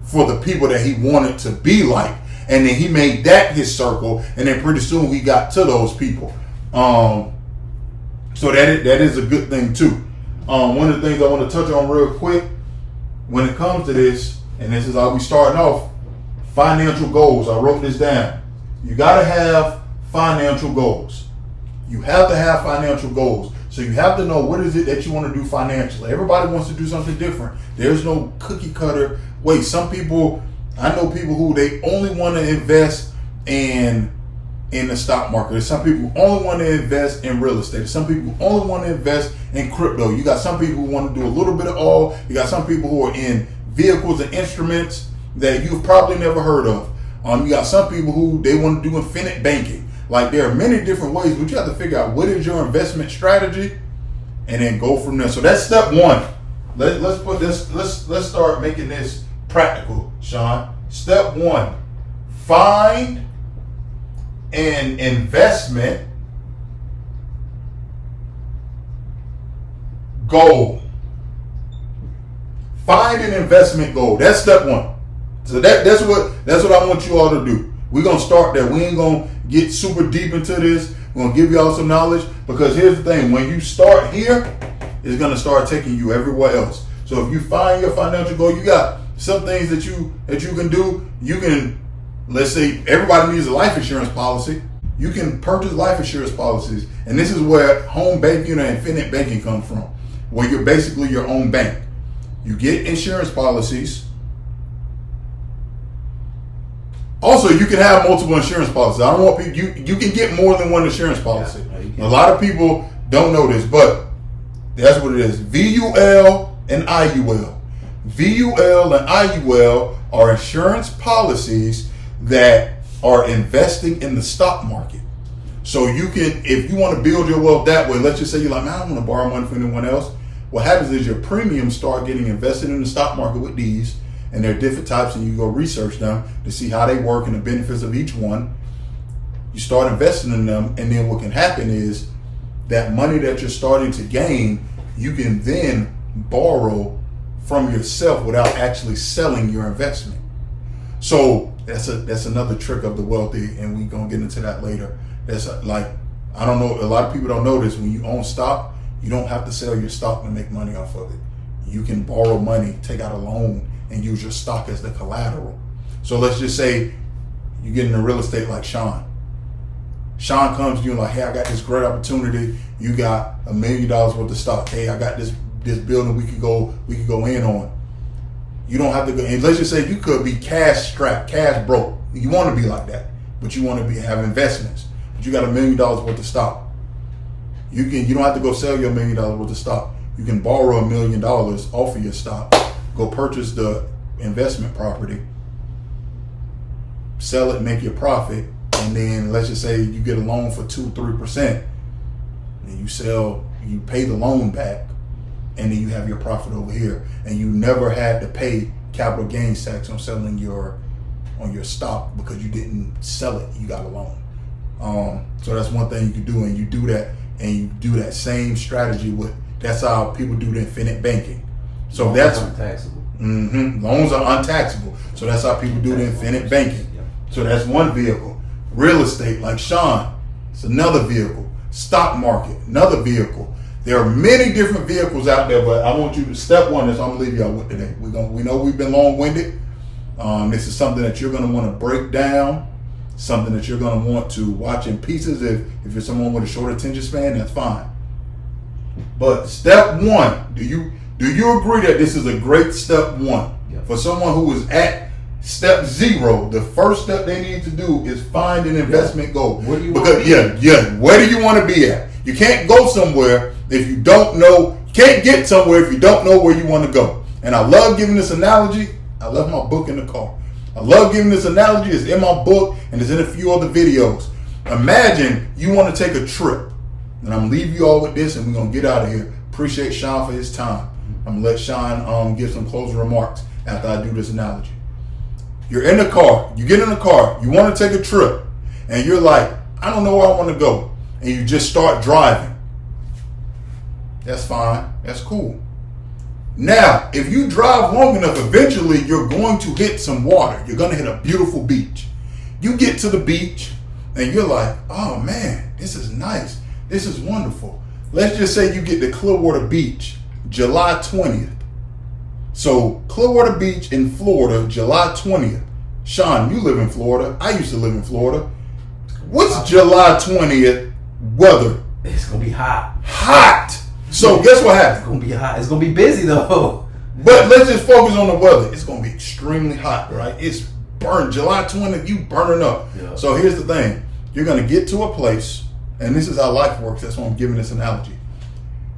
for the people that he wanted to be like. And then he made that his circle. And then pretty soon he got to those people. So that is a good thing too. One of the things I want to touch on real quick when it comes to this, and this is how we starting off, financial goals. I wrote this down. You got to have financial goals. You have to have financial goals. So you have to know what is it that you want to do financially. Everybody wants to do something different. There's no cookie cutter way. I know people who they only want to invest in the stock market. There's some people who only want to invest in real estate. There's some people who only want to invest in crypto. You got some people who want to do a little bit of all. You got some people who are in vehicles and instruments that you've probably never heard of. You got some people who they want to do infinite banking. Like, there are many different ways, but you have to figure out what is your investment strategy and then go from there. So that's step one. Let's start making this practical, Sean. Step one, find an investment goal. Find an investment goal. That's step one. So that's what I want you all to do. We're gonna start there. We ain't gonna get super deep into this. We're gonna give y'all some knowledge, because here's the thing: when you start here, it's gonna start taking you everywhere else. So if you find your financial goal, you got some things that you can do. You can, let's say everybody needs a life insurance policy. You can purchase life insurance policies, and this is where home banking and infinite banking comes from, where you're basically your own bank. You get insurance policies. Also, you can have multiple insurance policies. I don't want people, you can get more than one insurance policy. Yeah, a lot of people don't know this, but that's what it is. VUL and IUL. VUL and IUL are insurance policies that are investing in the stock market. So you can, if you want to build your wealth that way, let's just say you're like, man, I don't want to borrow money from anyone else. What happens is your premiums start getting invested in the stock market with these. And there are different types, and you go research them to see how they work and the benefits of each one. You start investing in them, and then what can happen is that money that you're starting to gain, you can then borrow from yourself without actually selling your investment. So that's another trick of the wealthy, and we're gonna get into that later. That's like, I don't know, a lot of people don't know this. When you own stock, you don't have to sell your stock to make money off of it. You can borrow money, take out a loan, and use your stock as the collateral. So let's just say you get into real estate like Sean. Sean comes to you and like, hey, I got this great opportunity. You got $1 million worth of stock. Hey, I got this building we could go in on. You don't have to go. And let's just say you could be cash strapped, cash broke. You want to be like that, but you want to have investments. But you got $1 million worth of stock. You don't have to go sell your $1 million worth of stock. You can borrow $1 million off of your stock. Go purchase the investment property, sell it, make your profit, and then let's just say you get a loan for 2-3%, and you pay the loan back, and then you have your profit over here, and you never had to pay capital gains tax on selling your stock because you didn't sell it, you got a loan. So that's one thing you can do, and you do that same strategy with. That's how people do the infinite banking. So loans that's untaxable. Loans are untaxable. So that's how people do the infinite banking. Yep. So that's one vehicle. Real estate, like Sean, it's another vehicle. Stock market, another vehicle. There are many different vehicles out there, but I want you to, step one is I'm gonna leave y'all with today. We know we've been long-winded. This is something that you're gonna want to break down something that you're going to want to watch in pieces. If you're someone with a short attention span, that's fine. But step one, do you agree that this is a great step one? Yeah. For someone who is at step 0, the first step they need to do is find an investment goal. Where do you want to be? Where do you want to be at? You can't go somewhere if you don't know. You can't get somewhere if you don't know where you want to go. And I love giving this analogy. I left my book in the car. I love giving this analogy. It's in my book and it's in a few other videos. Imagine you want to take a trip. And I'm going to leave you all with this and we're going to get out of here. Appreciate Sean for his time. I'm going to let Sean give some closing remarks after I do this analogy. You're in the car. You get in the car. You want to take a trip. And you're like, I don't know where I want to go. And you just start driving. That's fine. That's cool. Now, if you drive long enough, eventually you're going to hit some water. You're going to hit a beautiful beach. You get to the beach and you're like, oh man, this is nice. This is wonderful. Let's just say you get to Clearwater Beach, July 20th. So Clearwater Beach in Florida, July 20th. Sean, you live in Florida. I used to live in Florida. What's July 20th weather? It's going to be hot. Hot. So guess what happens? It's going to be hot. It's going to be busy though. But let's just focus on the weather. It's going to be extremely hot, right? It's burned. July 20th, you burning up. Yeah. So here's the thing. You're going to get to a place, and this is how life works. That's why I'm giving this analogy.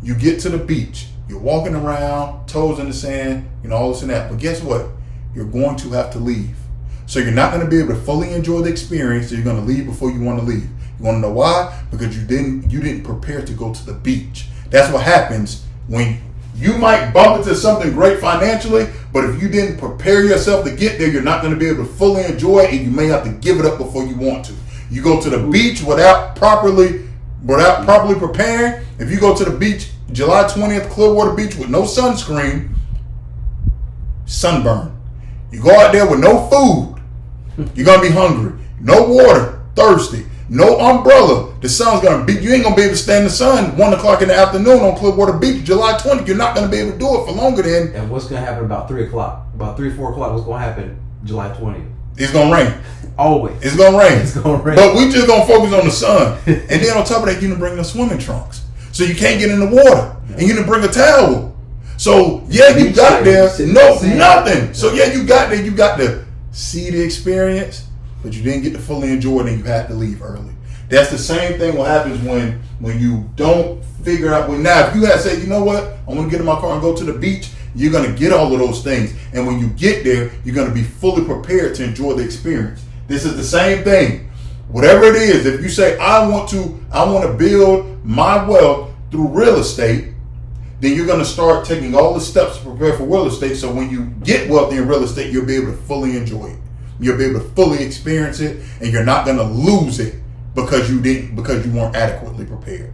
You get to the beach. You're walking around, toes in the sand, all this and that. But guess what? You're going to have to leave. So you're not going to be able to fully enjoy the experience. So you're going to leave before you want to leave. You want to know why? Because you didn't prepare to go to the beach. That's what happens when you might bump into something great financially, but if you didn't prepare yourself to get there, you're not going to be able to fully enjoy it, and you may have to give it up before you want to. You go to the beach without properly preparing. If you go to the beach July 20th, Clearwater Beach with no sunscreen, sunburn. You go out there with no food, you're going to be hungry. No water, thirsty. No umbrella. The sun's going to beat you. Ain't going to be able to stand the sun 1 o'clock in the afternoon on Clearwater Beach, July 20th. You're not going to be able to do it for longer than. And what's going to happen about 3 o'clock? About 3, 4 o'clock, what's going to happen July 20th? It's going to rain. Always. It's going to rain. It's going to rain. But we just going to focus on the sun. And then on top of that, you didn't bring no swimming trunks. So you can't get in the water. And you didn't bring a towel. So, yeah, you got there. No, nothing. So, yeah, you got there. You got to see the experience, but you didn't get to fully enjoy it and you had to leave early. That's the same thing what happens when you don't figure out. Now, if you had said, you know what, I'm going to get in my car and go to the beach, you're going to get all of those things. And when you get there, you're going to be fully prepared to enjoy the experience. This is the same thing. Whatever it is, if you say, I want to build my wealth through real estate, then you're going to start taking all the steps to prepare for real estate. So when you get wealthy in real estate, you'll be able to fully enjoy it. You'll be able to fully experience it, and you're not going to lose it because you weren't adequately prepared.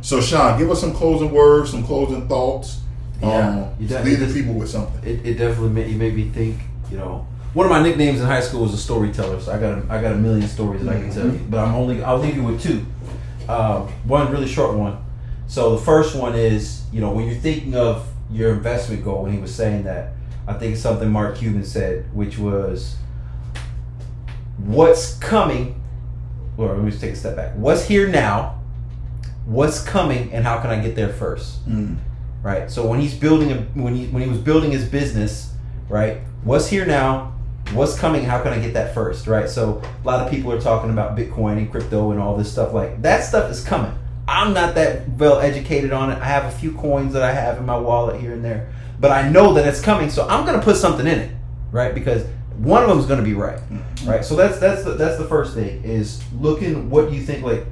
So Sean, give us some closing words, some closing thoughts. Leave the people with something. It definitely made me think. One of my nicknames in high school was a storyteller, so I got a million stories that I can tell you. But I'll leave you with 2. One really short one. So the first one is, when you're thinking of your investment goal, when he was saying that, I think it's something Mark Cuban said, which was, what's coming. Or let me just take a step back. What's here now? What's coming? And how can I get there first? Right. So when he's building when he was building his business, right? What's here now? What's coming? How can I get that first? Right. So a lot of people are talking about Bitcoin and crypto and all this stuff. Like that stuff is coming. I'm not that well educated on it. I have a few coins that I have in my wallet here and there, but I know that it's coming. So I'm going to put something in it, right? Because one of them is going to be right. Right, so that's the first thing is looking what you think. Like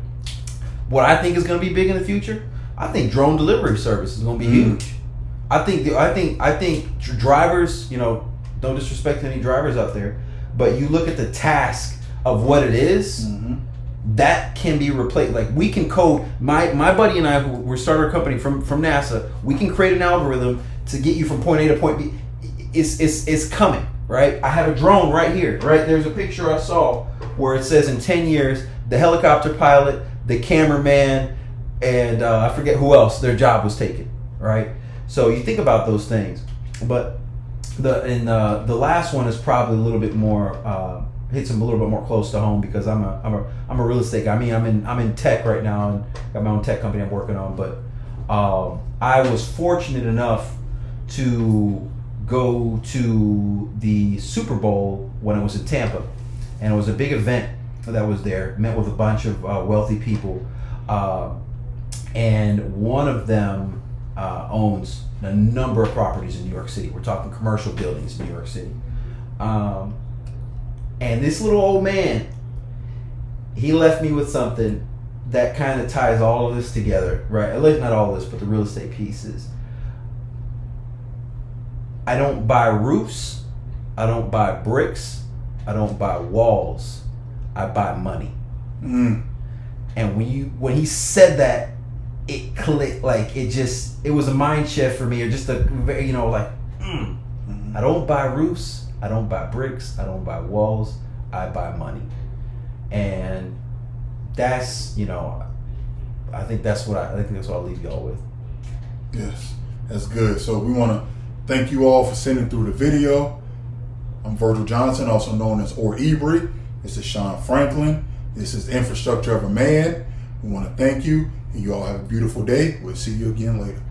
what I think is going to be big in the future. I think drone delivery service is going to be huge. I think drivers. No disrespect to any drivers out there, but you look at the task of what it is. That can be replaced. Like we can code. My buddy and I, who we started our company from NASA, we can create an algorithm to get you from point A to point B. It's coming. Right, I have a drone right here. Right, there's a picture I saw where it says in 10 years, the helicopter pilot, the cameraman, and I forget who else, their job was taken. Right, so you think about those things. But the last one is probably a little bit more hits a little bit more close to home because I'm a real estate guy. I mean, I'm in tech right now and got my own tech company I'm working on. But I was fortunate enough to go to the Super Bowl when it was in Tampa, and it was a big event that was there. Met with a bunch of wealthy people, and one of them owns a number of properties in New York City. We're talking commercial buildings in New York City. And this little old man, he left me with something that kind of ties all of this together, right? At least not all of this, but the real estate pieces. I don't buy roofs. I don't buy bricks. I don't buy walls. I buy money. Mm. And when he said that, it clicked. Like it was a mind shift for me, or just a like. I don't buy roofs. I don't buy bricks. I don't buy walls. I buy money. And that's, I think that's what I'll leave y'all with. Yes, that's good. So we want to thank you all for sending through the video. I'm Virgil Johnson, also known as Or Ebri. This is Sean Franklin. This is Infrastructure of a Man. We want to thank you, and you all have a beautiful day. We'll see you again later.